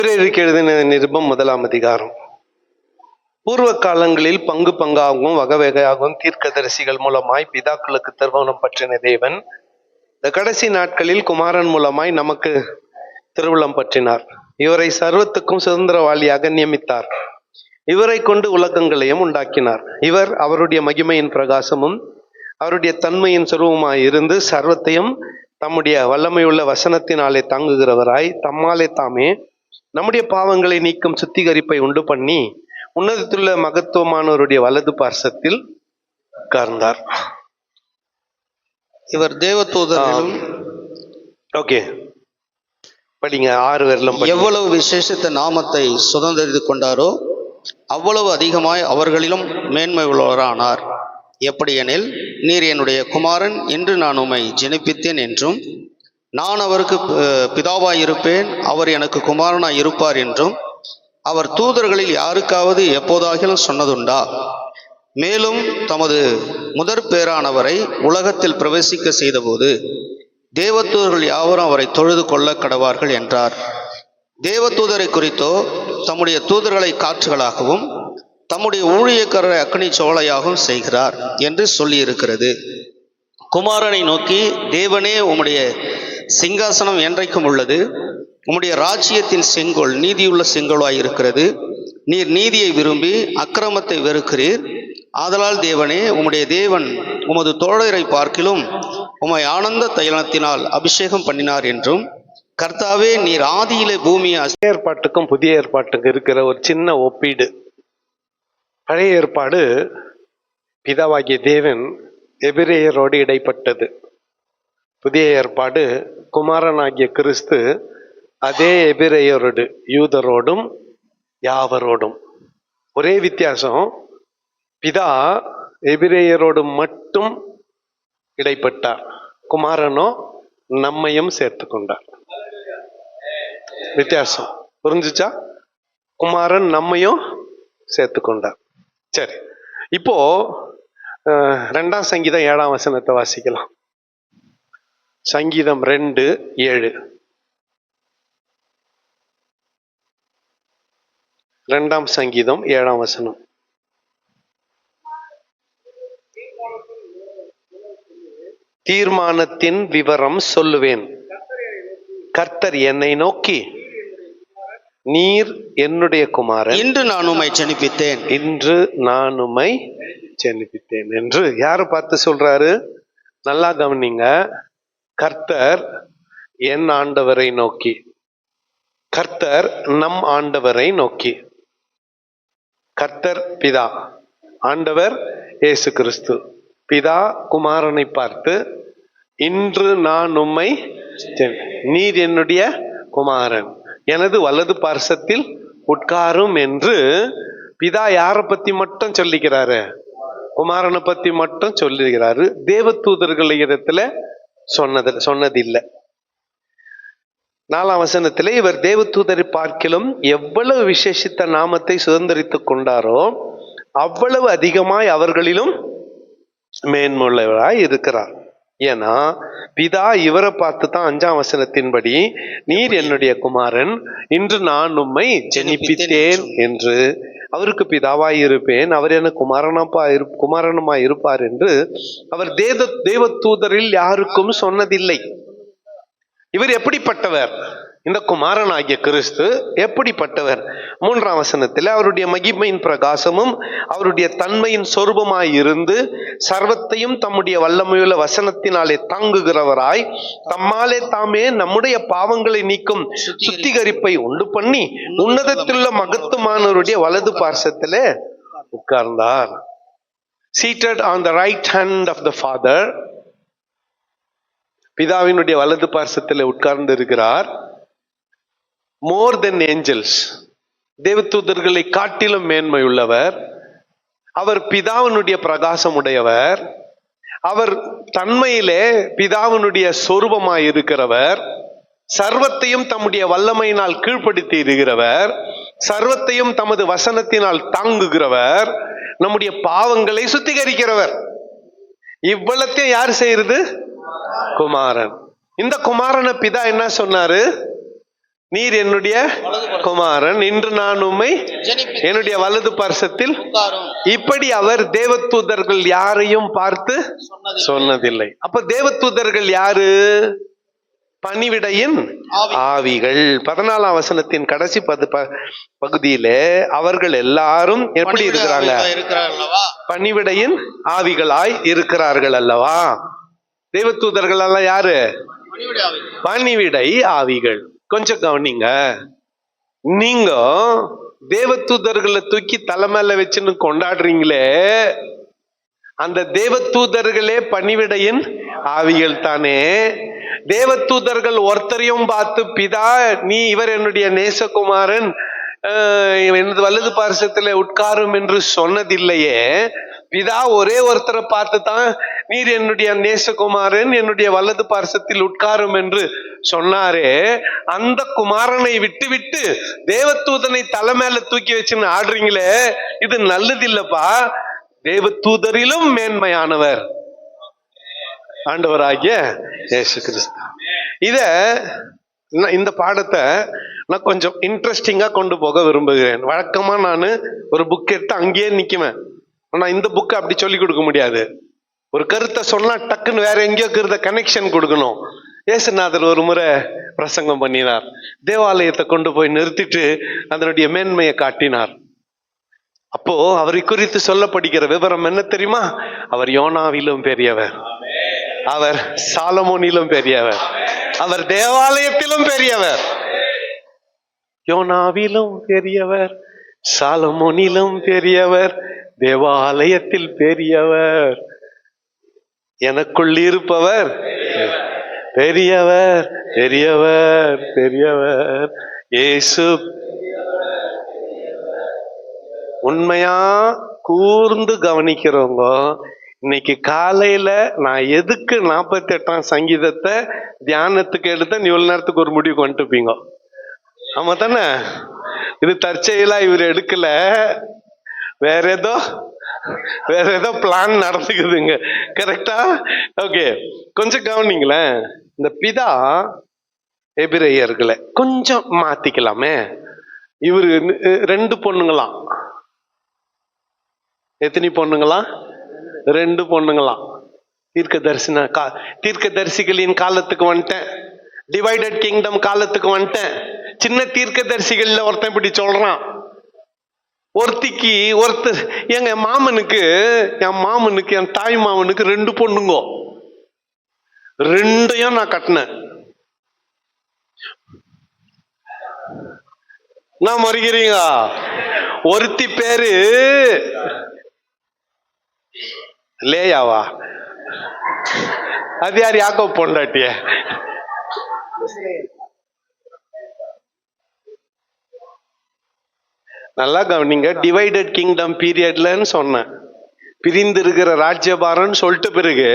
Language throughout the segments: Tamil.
எழுதின நிருபம் 1ஆம் அதிகாரம். பூர்வ காலங்களில் பங்கு பங்காகவும் வகை வகையாகவும் தீர்க்கதரிசிகள் மூலமாய் பிதாக்களுக்கு திருமணம் பற்றின தேவன் இந்த கடைசி நாட்களில் குமாரன் மூலமாய் நமக்கு திருவுளம் பற்றினார். இவரை சர்வத்துக்கும் சுதந்திரவாளியாக நியமித்தார். இவரை கொண்டு உலகங்களையும் உண்டாக்கினார். இவர் அவருடைய மகிமையின் பிரகாசமும் அவருடைய தன்மையின் சுரூபமாய் இருந்து சர்வத்தையும் தம்முடைய வல்லமையுள்ள வசனத்தினாலே தாங்குகிறவராய் தம்மாலே தாமே நம்முடைய பாவங்களை நீக்கும் சுத்திகரிப்பை உண்டு பண்ணி உன்னதத்துள்ள மகத்துவமானவருடைய வலது பார்சத்தில் உட்கார்ந்தார். இவர் தேவதூதரிலும் ஓகே படிங்க 6 வரலும் எவ்வளவு விசேஷித்த நாமத்தை சுதந்திரித்து கொண்டாரோ அவ்வளவு அதிகமாய் அவர்களிலும் மேன்மை உள்ளவரானார். எப்படியெனில், நீர் என்னுடைய குமாரன், இன்று நான் உம்மை ஜெனிப்பித்தேன் என்றும், நான் அவருக்கு பிதாவாயிருப்பேன், அவர் எனக்கு குமாரனாய் இருப்பார் என்றும் அவர் தூதர்களில் யாருக்காவது எப்போதாகிலும் சொன்னதுண்டா? மேலும் தமது முதற் பேரானவரை உலகத்தில் பிரவேசிக்க செய்தபோது தேவதூதர்கள் யாவரும் அவரை தொழுது கொள்ள கடவார்கள் என்றார். தேவதூதரை குறித்தோ தம்முடைய தூதர்களை காற்றுகளாகவும் தம்முடைய ஊழியக்காரரை அக்கினி சோலையாகவும் செய்கிறார் என்று சொல்லியிருக்கிறது. குமாரனை நோக்கி, தேவனே, உம்முடைய சிங்காசனம் என்றைக்கும் உள்ளது, உம்முடைய ராஜ்யத்தின் செங்கோல் நீதியுள்ள செங்கோலாய் இருக்கிறது. நீர் நீதியை விரும்பி அக்கிரமத்தை வெறுக்கிறீர். ஆதலால் தேவனே, உம்முடைய தேவன் உமது தோழரை பார்க்கிலும் உம்மை ஆனந்த தைலத்தினால் அபிஷேகம் பண்ணினார் என்றும், கர்த்தாவே, நீர் ஆதியிலே பூமியை ஏற்பாட்டுக்கும் புதிய ஏற்பாட்டுக்கும் இருக்கிற ஒரு சின்ன ஒப்பீடு. பழைய ஏற்பாடு பிதாவாகிய தேவன் எபிரேயரோடு இடைப்பட்டது. புதிய ஏற்பாடு குமாரனாகிய கிறிஸ்து அதே எபிரேயரோடு, யூதரோடும் யாவரோடும். ஒரே வித்தியாசம், பிதா எபிரேயரோடு மட்டும் இடைப்பட்டார், குமாரனோ நம்மையும் சேர்த்து கொண்டார். வித்தியாசம் புரிஞ்சுச்சா? குமாரன் நம்மையும் சேர்த்து கொண்டார். சரி, இப்போ 2ஆம் சங்கீதம் 7ஆம் வசனத்தை வாசிக்கலாம். சங்கீதம் 2:7. 2ஆம் சங்கீதம் 7ஆம் வசனம். தீர்மானத்தின் விவரம் சொல்லுவேன். கர்த்தர் என்னை நோக்கி, நீர் என்னுடைய குமாரன், இன்று நான் உம்மை ஜெனிப்பித்தேன், இன்று நான் உம்மை ஜெனிப்பித்தேன் என்று யாரை பார்த்து சொல்றாரு? நல்லா கவனிங்க. கர்த்தர் என் ஆண்டவரை நோக்கி, கர்த்தர் நம் ஆண்டவரை நோக்கி. கர்த்தர் பிதா, ஆண்டவர் இயேசு கிறிஸ்து. பிதா குமாரனை பார்த்து, இன்று நான் உம்மை, நீர் என்னுடைய குமாரன், எனது வலது பார்சத்தில் உட்காரும் என்று பிதா யாரை பத்தி மட்டும் சொல்லிக்கிறாரு? குமாரனை பத்தி மட்டும் சொல்லுகிறாரு. தேவதூதர்கள் இடத்துல சொன்னதில்லை. 4ஆம் வசனத்திலே, இவர் தேவதூதரை பார்க்கிலும் எவ்வளவு விசேஷித்த நாமத்தை சுதந்திரித்துக் கொண்டாரோ அவ்வளவு அதிகமாய் அவர்களிலும் மேன்மையுள்ளவராய் இருக்கிறார். ஏன்னா பிதா இவரை பார்த்து தான் 5ஆம் வசனத்தின்படி, நீர் என்னுடைய குமாரன், இன்று நான் உம்மை ஜெனிப்பித்தேன் என்று, அவருக்கு பிதாவாய் இருப்பேன், அவர் எனக்கு குமாரனுமாய் இருப்பார் என்று அவர் தேவதூதரில் யாருக்கும் சொன்னதில்லை. இவர் எப்படிப்பட்டவர்? இந்த குமாரனாகிய கிறிஸ்து எப்படிப்பட்டவர்? 3ஆம் வசனத்தில், அவருடைய மகிமையின் பிரகாசமும் அவருடைய தன்மையின் சொரூபமாய் இருந்து சர்வத்தையும் தம்முடைய வல்லமையுள்ள வசனத்தினாலே தாங்குகிறவராய் தம்மாலே தாமே நம்முடைய பாவங்களை நீக்கும் சுத்திகரிப்பை உண்டு பண்ணி உன்னதத்திலுள்ள மகத்துவமானவருடைய வலது பார்சத்திலே உட்கார்ந்தார். Seated on the right hand of the Father, பிதாவினுடைய வலது பார்சத்தில் உட்கார்ந்து இருக்கிறார். மோர் தென் ஏஞ்சல்ஸ், தேவதூதர்களை காட்டிலும் மேன்மை உள்ளவர். அவர் பிதாவினுடைய பிரகாசம் உடையவர். அவர் தன்மையிலே பிதாவினுடைய சொரூபமாய் இருக்கிறவர். சர்வத்தையும் தம்முடைய வல்லமையினால் கீழ்ப்படுத்தி இருக்கிறவர். சர்வத்தையும் தமது வசனத்தினால் தாங்குகிறவர். நம்முடைய பாவங்களை சுத்திகரிக்கிறவர். இவ்வளத்தையும் யார் செய்யறது? குமாரன். இந்த குமாரனை பிதா என்ன சொன்னாரு? நீர் என்னுடைய குமாரன், இன்று நான் உம்மை ஜெனிப்பித்தேன். என்னுடைய வலது பார்சத்தில். உட்காரும். இப்படி அவர் தேவதூதர்கள் யாரையும் பார்த்து சொன்னதில்லை. சொன்னதில்லை. அப்ப தேவதூதர்கள் யாரு? பணிவிடையின் ஆவிகள். 14ஆம் வசனத்தின் கடைசி பகுதியிலே அவர்கள் எல்லாரும் எப்படி இருக்கிறாங்க? இருக்கிறார்கள் அல்லவா? பணிவிடையின் ஆவிகளாய் இருக்கிறார்கள் அல்லவா? தேவதூதர்கள் எல்லாம் யாரு? பணிவிடை ஆவிகள். பணிவிடை ஆவிகள். கொஞ்சம் கவனிங்க. நீங்க தேவதூதர்களை தூக்கி தலைமையில வச்சுன்னு கொண்டாடுறீங்களே, அந்த தேவதூதர்களே பணிவிடையின் ஆவிகள் தானே. தேவதூதர்கள் ஒருத்தரையும் பார்த்து பிதா நீ இவர் என்னுடைய நேசகுமாரன் எனது வலது பார்சத்துல உட்காரும் என்று சொன்னதில்லையே. பிதா ஒரே ஒருத்தரை பார்த்து தான் நீர் என்னுடைய நேசகுமாரன் என்னுடைய வலது பார்சத்தில் உட்காரும் என்று சொன்னாரே. அந்த குமாரனை விட்டு விட்டு தேவதூதனை தலை மேல தூக்கி வச்சுன்னு ஆடுறீங்களே, இது நல்லது இல்லப்பா. தேவதூதரிலும் மேன்மையானவர் ஆண்டவராகிய இயேசு கிறிஸ்து. இந்த பாடத்தை நான் கொஞ்சம் இன்ட்ரெஸ்டிங்கா கொண்டு போக விரும்புகிறேன். வழக்கமா நான் ஒரு புக் எடுத்து அங்கேயே நிக்குவேன். ஆனா இந்த புக்கை அப்படி சொல்லி கொடுக்க முடியாது. ஒரு கருத்தை சொன்னா டக்குன்னு வேற எங்கேயோ கருத்தை கனெக்ஷன் கொடுக்கணும். இயேசுநாதர் ஒரு முறை பிரசங்கம் பண்ணினார். தேவாலயத்தை கொண்டு போய் நிறுத்திட்டு அதனுடைய மேன்மையை காட்டினார். அப்போ அவரை குறித்து சொல்லப்படுகிற விவரம் என்ன தெரியுமா? அவர் யோனாவிலும் பெரியவர், அவர் சாலமோனிலும் பெரியவர், அவர் தேவாலயத்திலும் பெரியவர். யோனாவிலும் பெரியவர், சாலமோனிலும் பெரியவர், தேவாலயத்தில் பெரியவர். எனக்குள் இருப்பவர் பெரியவர், பெரியவர், பெரியவர். இயேசு உண்மையா கூர்ந்து கவனிக்கிறவங்க இன்னைக்கு காலையில நான் எதுக்கு 48ஆம் சங்கீதத்தை தியானத்துக்கு எடுத்த இவ்வளவு நேரத்துக்கு ஒரு முடிவுக்கு வந்துட்டுப்பீங்க. ஆமா தானே? இது தற்செயலா இவர் எடுக்கல, வேற ஏதோ பிளான் நடந்துக்குதுங்க. கரெக்டா? ஓகே, கொஞ்சம் கவனிங்களேன். இந்த பிதா எபிரேயர்களை கொஞ்சம் மாத்திக்கலாமே. இவரு 2 பொண்ணுங்களாம். எத்தனை பொண்ணுங்களாம்? 2 பொண்ணுங்களாம். தீர்க்கதரிசிகளின் காலத்துக்கு வந்துட்டேன், டிவைடட் கிங்டம் காலத்துக்கு வந்துட்டேன். சின்ன தீர்க்கதரிசிகள்ல ஒருத்தன் இப்படி சொல்றான். ஒருத்தர் என் மாமனுக்கு என் தாய் மாமனுக்கு 2 பொண்ணுங்க, 2யும் நான் கட்டினேன். நான் மறுக்கிறீங்க. ஒருத்தி பேரு லேயாவா? அது யார்? யாக்கோபு பொண்டாட்டிய. நல்லா கவனிங்க. டிவைடட் கிங்டம் பீரியட்லன்னு சொன்னேன், பிரிந்து இருக்கிற ராஜ்யபாரன் சொல்லிட்டு பிறகு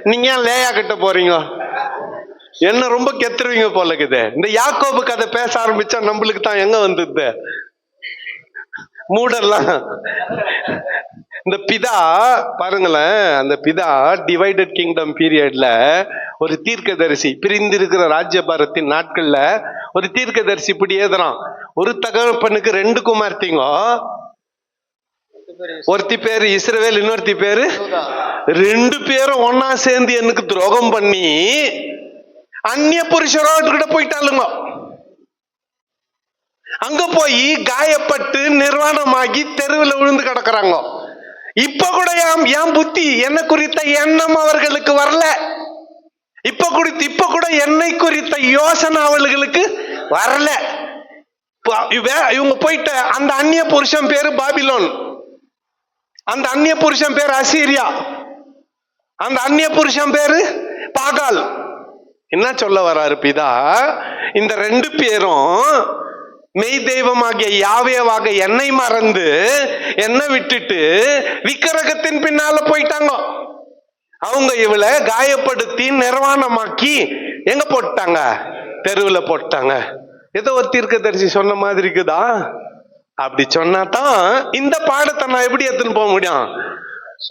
நீங்க ஏன் லேயா கிட்ட போறீங்க? என்ன ரொம்ப கெத்துருவீங்க போல இருக்குது. இந்த யாக்கோபு கதை பேச ஆரம்பிச்சா நம்மளுக்கு தான் எங்க வந்தது மூடெல்லாம். இந்த பிதா பாருங்களேன், அந்த பிதா டிவைடட் கிங்டம் பீரியட்ல ஒரு தீர்க்கதரிசி, பிரிந்திருக்கிற ராஜ்யபாரத்தின் நாட்கள்ல ஒரு தீர்க்கதரிசி இப்படி ஏதுறான். ஒரு தகப்பனுக்கு 2 குமார்த்திங்க, ஒருத்தி பேரு இஸ்ரவேல், இன்னொருத்தி பேரு 2 பேரும் ஒன்னா சேர்ந்து எனக்கு துரோகம் பண்ணி அந்நிய புருஷரோட போயிட்டாளுங்க. அங்க போய் காயப்பட்டு நிர்வாணமாகி தெருவில் விழுந்து கிடக்குறாங்க. இப்ப கூட என் புத்தி என்ன குறித்த எண்ணம் அவர்களுக்கு வரல. இப்ப கூட என்னை குறித்த யோசனை அவர்களுக்கு வரல. இவங்க போயிட்ட அந்த அந்நிய புருஷன் பேரு பாபிலோன், அந்த அந்நிய புருஷன் பேரு அசீரியா, அந்த அந்நிய புருஷன் பேரு பாகால். என்ன சொல்ல வர்றாரு பிதா? இந்த 2 பேரும் மெய் தெய்வமாகிய யாவேவாக என்னை மறந்து என்னை விட்டுட்டு விக்கிரகத்தின் பின்னால போயிட்டாங்க. அவங்க இவளை காயப்படுத்தி நிர்வாணமாக்கி எங்க போட்டாங்க? தெருவில் போட்டாங்க. ஏதோ ஒரு தீர்க்கதரிசி சொன்ன மாதிரி இருக்குதா? அப்படி சொன்னாதான் இந்த பாடத்தை நான் எப்படி எடுத்துன்னு போக முடியும்?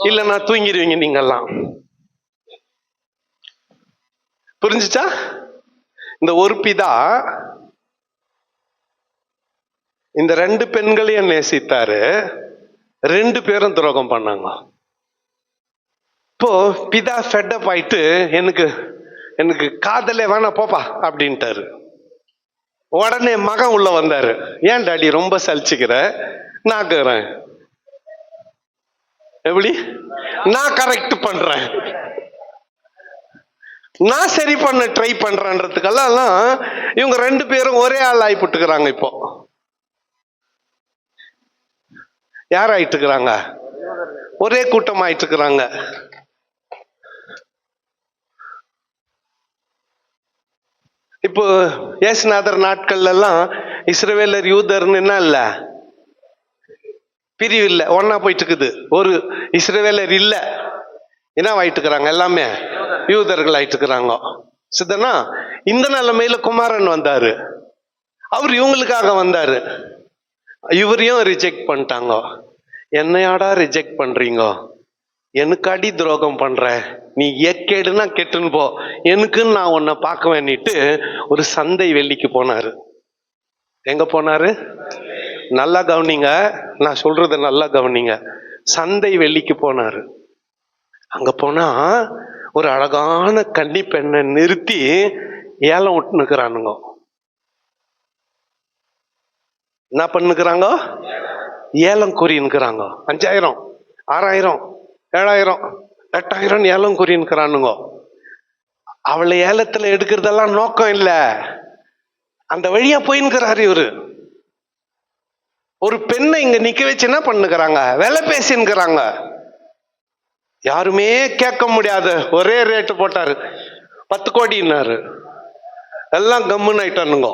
இல்ல நான் தூங்கிடுவீங்க நீங்கெல்லாம். புரிஞ்சுச்சா? இந்த ஒரு பிதா இந்த 2 பெண்களையும் நேசித்தாரு, 2 பேரும் துரோகம் பண்ணாங்க. இப்போ பிதா ஃபெட்டப் ஆயிட்டு எனக்கு எனக்கு காதலே வேணாம் போப்பா அப்படின்ட்டாரு. உடனே மகன் உள்ள வந்தாரு. ஏன் டாடி ரொம்ப சலிச்சுக்கிற? நான் கேக்குறேன், எப்படி நான் கரெக்ட் பண்றேன், நான் சரி பண்ண ட்ரை பண்றேன்றதுக்கெல்லாம் இவங்க 2 பேரும் ஒரே ஆள் ஆகி போட்டுக்கிறாங்க. இப்போ யார் ஆயிட்டு இருக்கிறாங்க? ஒரே கூட்டம் ஆயிட்டு இருக்கிறாங்க. இப்போ இயேசுநாதர் நாட்கள்ல எல்லாம் இஸ்ரவேலர் யூதர்னு என்ன இல்ல, பிரிவு இல்ல, ஒன்னா போயிட்டு இருக்குது. ஒரு இஸ்ரவேலர் இல்ல, என்ன ஆயிட்டு இருக்கிறாங்க? எல்லாமே யூதர்கள் ஆயிட்டு இருக்கிறாங்க. சித்தனா இந்த நிலைமையில குமாரன் வந்தாரு. அவர் இவங்களுக்காக வந்தாரு. இவரையும் ரிஜெக்ட் பண்ணிட்டாங்க. என்னையாடா ரிஜெக்ட் பண்றீங்க? எனக்கு அடி துரோகம் பண்ற, நீ எக்கேடுனா கெட்டுன்னு போ, எனக்குன்னு நான் உன்னை பார்க்க வேண்டிட்டு ஒரு சந்தை வெள்ளிக்கு போனாரு. எங்க போனாரு? நல்லா கவனிங்க, நான் சொல்றது நல்லா கவனிங்க. சந்தை வெள்ளிக்கு போனாரு. அங்க போனா ஒரு அழகான கன்னி பெண்ணை நிறுத்தி ஏலம் விட்டுனுக்குறானுங்க. என்ன பண்ணுக்கிறாங்க? ஏலம் கூறினுக்கிறாங்க. 5000, 6000, 7000, 8000 ஏலம் கூறினுக்கிறானுங்க. அவளை ஏலத்துல எடுக்கிறதெல்லாம் நோக்கம் இல்ல, அந்த வழியா போயின்னுக்கிறாரு இவரு. ஒரு பெண்ணை இங்க நிக்க வச்சு என்ன பண்ணுக்கிறாங்க? விலை பேசின்னுக்கிறாங்க. யாருமே கேட்க முடியாது. ஒரே ரேட்டு போட்டாரு, 10 கோடினாரு. எல்லாம் கம்முன்னு ஆயிட்டானுங்க.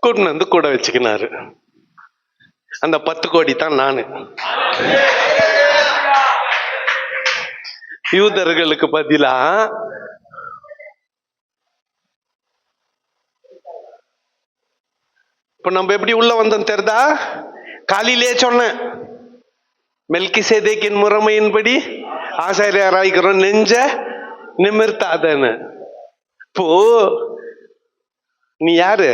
கூட்டின்னு வந்து கூட வச்சுக்கினாரு. அந்த 10 கோடி தான் நானு. யூதர்களுக்கு பதிலா இப்ப நம்ம எப்படி உள்ள வந்தோம் தெரிதா? காலையிலே சொன்னேன், மெல்கிசேதேக்கின் முறைமையின்படி ஆசாரியராய்க்கிறோம், நெஞ்ச நிமிர்த்தாதன்னு. இப்போ நீ யாரு?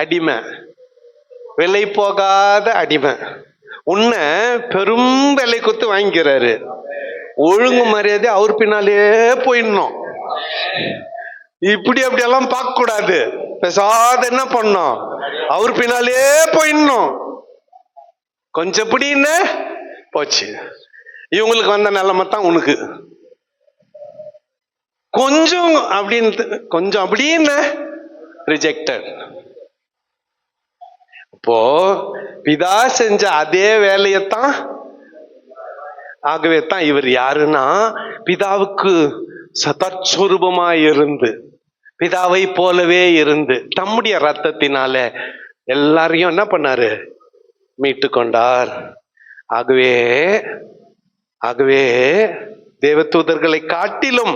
அடிமை, விலை போகாத அடிமை. உன்னை பெரும் விலை கொடுத்து வாங்கிக்கிறாரு. ஒழுங்கு மரியாதை அவர் பின்னாலே போயிடணும். இப்படி அப்படியெல்லாம் பார்க்க கூடாது. பேசாத என்ன பண்ணோம்? அவர் பின்னாலே போயிடணும். கொஞ்சம் இப்படின்னு போச்சு. இவங்களுக்கு வந்த நிலைமை தான் உனக்கு. கொஞ்சம் அப்படின்னு கொஞ்சம் அப்படின்னு ரிஜெக்டட். இப்போ பிதா செஞ்ச அதே வேலையத்தான். ஆகவே தான் இவர் யாருன்னா, பிதாவுக்கு சதஸ்வரூபமாய் இருந்து, பிதாவை போலவே இருந்து, தம்முடைய ரத்தத்தினால எல்லாரையும் என்ன பண்ணாரு? மீட்டு கொண்டார். ஆகவே ஆகவே தேவதூதர்களை காட்டிலும்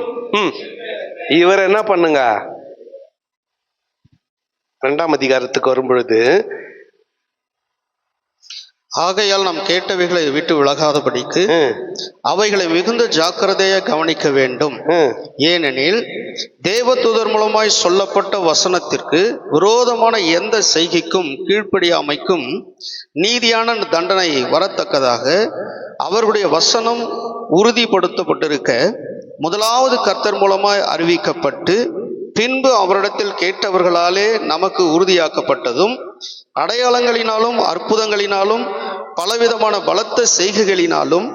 இவர் என்ன பண்ணுங்க, 2ஆம் அதிகாரத்துக்கு வரும் பொழுது, ஆகையால் நாம் கேட்டவைகளை விட்டு விலகாதபடிக்கு அவைகளை மிகுந்த ஜாக்கிரதையாக கவனிக்க வேண்டும். ஏனெனில் தேவதூதர் மூலமாய் சொல்லப்பட்ட வசனத்திற்கு விரோதமான எந்த செய்கைக்கும் கீழ்ப்படியாமைக்கும் நீதியான தண்டனை வரத்தக்கதாக அவர்களுடைய வசனம் உறுதிப்படுத்தப்பட்டிருக்க, முதலாவது கர்த்தர் மூலமாய் அறிவிக்கப்பட்டு பின்பு அவரிடத்தில் கேட்டவர்களாலே நமக்கு உறுதியாக்கப்பட்டதும், அடையாளங்களினாலும் அற்புதங்களினாலும் பலவிதமான பலத்த செய்கைகளினாலும்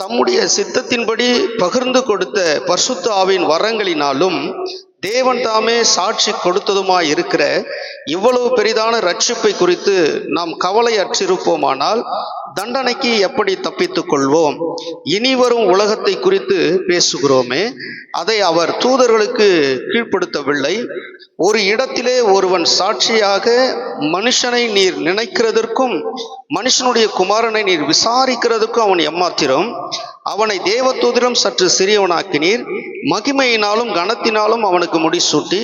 தம்முடைய சித்தத்தின்படி பகிர்ந்து கொடுத்த பரிசுத்த ஆவியின் வரங்களினாலும் தேவன் தாமே சாட்சி கொடுத்ததுமாய் இருக்கிற இவ்வளவு பெரிதான ரட்சிப்பை குறித்து நாம் கவலை அற்றிருப்போமானால் தண்டனைக்கு எப்படி தப்பித்துக் கொள்வோம்? இனி வரும் உலகத்தை குறித்து பேசுகிறோமே, அதை அவர் தூதர்களுக்கு கீழ்ப்படுத்தவில்லை. ஒரு இடத்திலே ஒருவன் சாட்சியாக, மனுஷனை நீர் நினைக்கிறதற்கும் மனுஷனுடைய குமாரனை நீர் விசாரிக்கிறதுக்கும் அவன் எம்மாத்திரம்? அவனை தேவதூதரும் சற்று சிறியவனாக்கினீர், மகிமையினாலும் கனத்தினாலும் அவனுக்கு முடிசூட்டி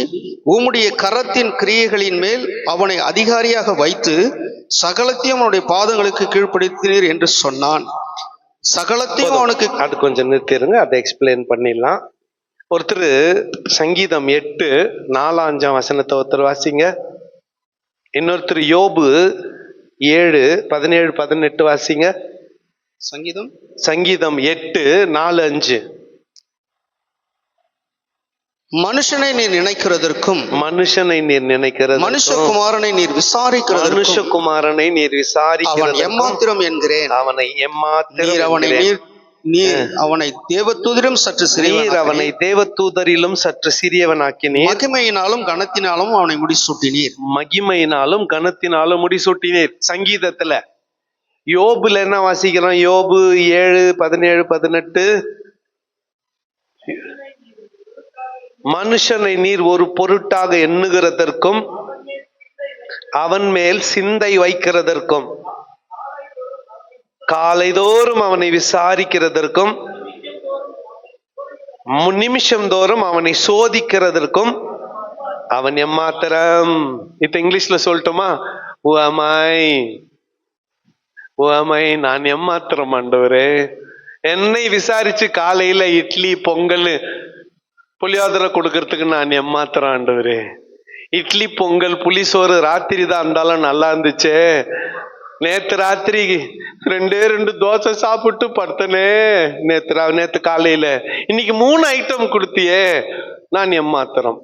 உம்முடைய கரத்தின் கிரியைகளின் மேல் அவனை அதிகாரியாக வைத்து சகலத்தையும் அவனுடைய பாதங்களுக்கு கீழ்ப்படுத்தினீர் என்று சொன்னான். சகலத்தையும் அவனுக்கு. அது கொஞ்சம் நிறுத்திடுங்க, அதை எக்ஸ்பிளைன் பண்ணிடலாம். ஒருத்தர் சங்கீதம் 8:4-5 வசனத்தை ஒருத்தர் வாசிங்க. இன்னொருத்தர் யோபு 7:17-18 வாசிங்க. சங்கீதம் சங்கீதம் 8:4-5. மனுஷனை நீர் நினைக்கிறதற்கும் மனுஷனை நீர் நினைக்கிறது, மனுஷகுமாரனை நீர் விசாரிக்கிறதற்கும் மனுஷகுமாரனை நீர் அவன் விசாரிக்கிறது, எம்மாத்திரம் என்கிறேன். அவனை எம்மாத்திரம் நீர் அவனை என்கிறேன். நீர் அவனை தேவதூதரிலும் சற்று நீர் சிறியவனாக்கினீர். அவனை தேவதூதரிலும் சற்று சிறியவனாக்கினீர். மகிமையினாலும் கனத்தினாலும் அவனை முடிசூட்டினீர். மகிமையினாலும் கனத்தினாலும் முடிசூட்டினீர். சங்கீதத்துல யோபுல என்ன வாசிக்கிறோம்? யோபு 7:17-18. மனுஷனை நீர் ஒரு பொருட்டாக எண்ணுகிறதற்கும் அவன் மேல் சிந்தை வைக்கிறதற்கும் காலைதோறும் அவனை விசாரிக்கிறதற்கும் நிமிஷம் தோறும் அவனை சோதிக்கிறதற்கும் அவன் எம்மாத்திரம். இப்ப இங்கிலீஷ்ல சொல்லட்டுமா? Who am I? Who am I? நான் எம்மாத்திரம் ஆண்டவரே. என்னை விசாரிச்சு காலையில இட்லி பொங்கல் புளியோதரை கொடுக்கறதுக்கு நான் எம்மாத்திரம் ஆண்டவரே. இட்லி பொங்கல் புளிசோறு ராத்திரி தான் இருந்தாலும் நல்லா இருந்துச்சே. நேத்து ராத்திரி 2 தோசை சாப்பிட்டு படுத்தனே. நேத்து காலையில இன்னைக்கு 3 ஐட்டம் கொடுத்தியே, நான் எம்மாத்திரம்.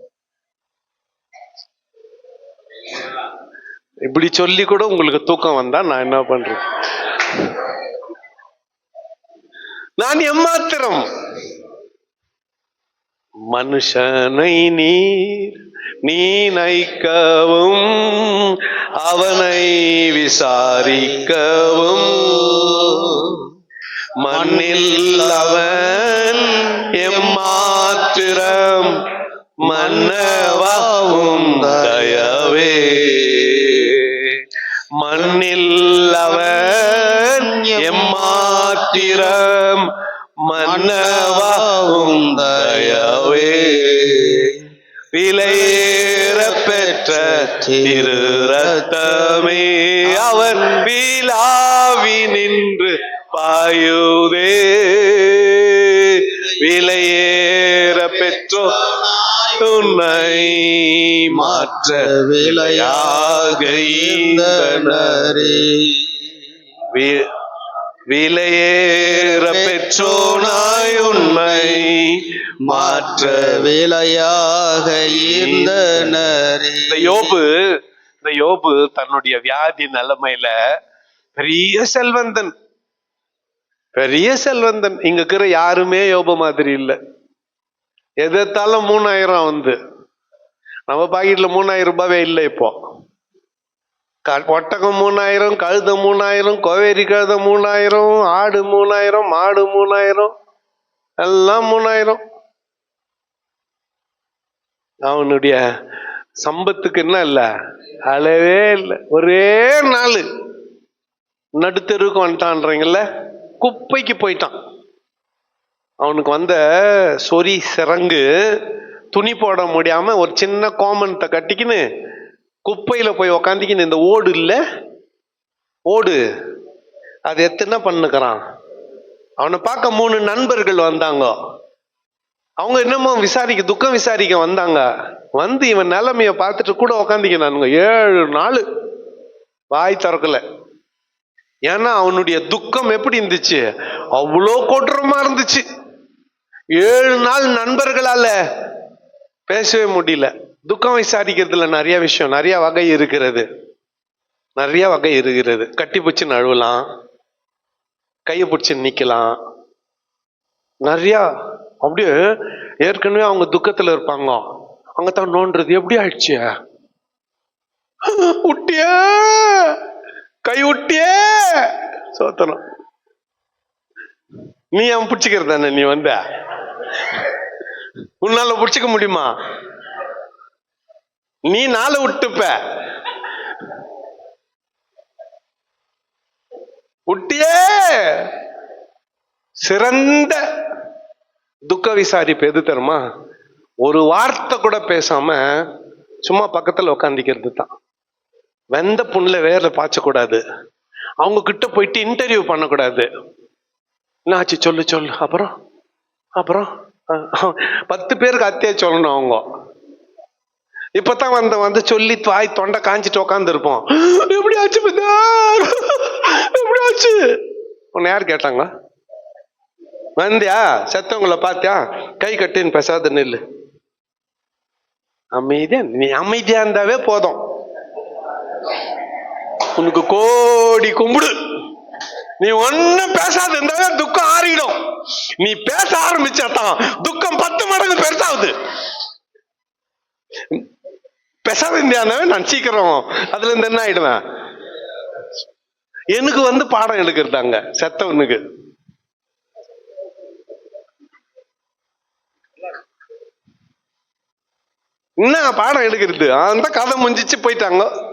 இப்படி சொல்லி கூட உங்களுக்கு தூக்கம் வந்தா நான் என்ன பண்றேன்? நான் எம்மாத்திரம். மனுஷனை நீர் நினைக்கவும் அவனை விசாரிக்கவும் மண்ணில் அவன் எம்மாத்திரம் மன்னவாவும் தயவே. மண்ணில் அவன் எம்மாத்திரம் மன்னவாவும் தயவே. விலையேற பெற்ற திரு ரத்தமே அவன் விழாவி நின்று பாயுதே. விலையேற பெற்றோ உன்னை மாற்ற விலையாக ஈந்தனரே. விலையேற பெற்றோனாய் உன்னை மாற்ற விலையாக ஈந்தனரே. இந்த யோபு தன்னுடைய வியாதி நிலைமையில பெரிய செல்வந்தன். இங்க இருக்கிற யாருமே யோபு மாதிரி இல்லை. எதாலும் 3000 வந்து நம்ம பாக்கெட்ல 3000 ரூபாவே இல்லை. இப்போ ஒட்டகம் 3000, கழுத 3000, கோவேரி கழுத 3000, ஆடு 3000, மாடு 3000, எல்லாம் 3000. அவனுடைய சம்பத்துக்கு என்ன இல்ல, அளவே இல்லை. ஒரே நாள் நடுத்தெருவுக்கு வந்துட்டான்றீங்கல்ல, குப்பைக்கு போயிட்டான். அவனுக்கு வந்த சொறி சிறங்கு துணி போட முடியாம ஒரு சின்ன கோமணத்தை கட்டிக்கின்னு குப்பையில போய் உக்காந்திக்கின்னு இந்த ஓடு இல்ல ஓடு அது எத்தனை பண்ணுக்கிறான். அவனை பார்க்க 3 நண்பர்கள் வந்தாங்க. அவங்க என்னமோ துக்கம் விசாரிக்க வந்தாங்க. வந்து இவன் நிலைமைய பார்த்துட்டு கூட உக்காந்திக்கினானுங்க. 7 நாள் வாய் திறக்கல. ஏன்னா அவனுடைய துக்கம் எப்படி இருந்துச்சு, அவ்வளோ கொடூரமா இருந்துச்சு. 7 நாள் நண்பர்களால பேசவே முடியல. துக்கம் விசாரிக்கிறதுல நிறைய விஷயம், நிறைய வகை இருக்கிறது. கட்டி பிடிச்சு நழுவலாம், கையை பிடிச்சு நிக்கலாம். நிறைய அப்படியே ஏற்கனவே அவங்க துக்கத்துல இருப்பாங்க. அங்க தான் நோன்றது, எப்படி ஆயிடுச்சு, விட்டிய கை விட்டியே சோத்தனம். நீ அவன் பிடிச்சிக்கிறது தானே, நீ வந்த உன்னால பிடிச்சிக்க முடியுமா? நீ நாளை விட்டுப்ப விட்டியே. சிறந்த துக்க விசாரிப்பு எது தருமா? ஒரு வார்த்தை கூட பேசாம சும்மா பக்கத்துல உட்காந்துக்கிறது தான். வெந்த புண்ணுல வேர்ல பாய்ச்சக்கூடாது. அவங்க கிட்ட போயிட்டு இன்டர்வியூ பண்ணக்கூடாது. என்ன ஆச்சு சொல்லு. அப்புறம் 10 பேருக்கு அத்தியா சொல்லணும். அவங்க இப்பதான் வந்து சொல்லி வாய் தொண்டை காஞ்சிட்டு உக்காந்து இருப்போம். எப்படி ஆச்சு எப்படி ஆச்சு? உன்னை யார் கேட்டாங்க? வந்தியா செத்தவங்களை பார்த்தியா? கை கட்டின்னு பேசாத நில்லு. அமைதியா, நீ அமைதியா இருந்தாவே போதும். உனக்கு கோடி கும்பிடு. நீ ஒன்னும் பேசாத இருந்தாவே துக்கம் ஆறிடும். நீ பேச ஆரம்பிச்சாதான் துக்கம் 10 மடங்கு பெருசாகுது. பேசாத இந்தியானவே நான் சீக்கிரம் அதுல இருந்து என்ன ஆயிடுவேன். எனக்கு பாடம் எடுக்கிறதாங்க செத்தவனுக்கு. என்ன பாடம் எடுக்கிறது? அந்த கதை முடிஞ்சிச்சு,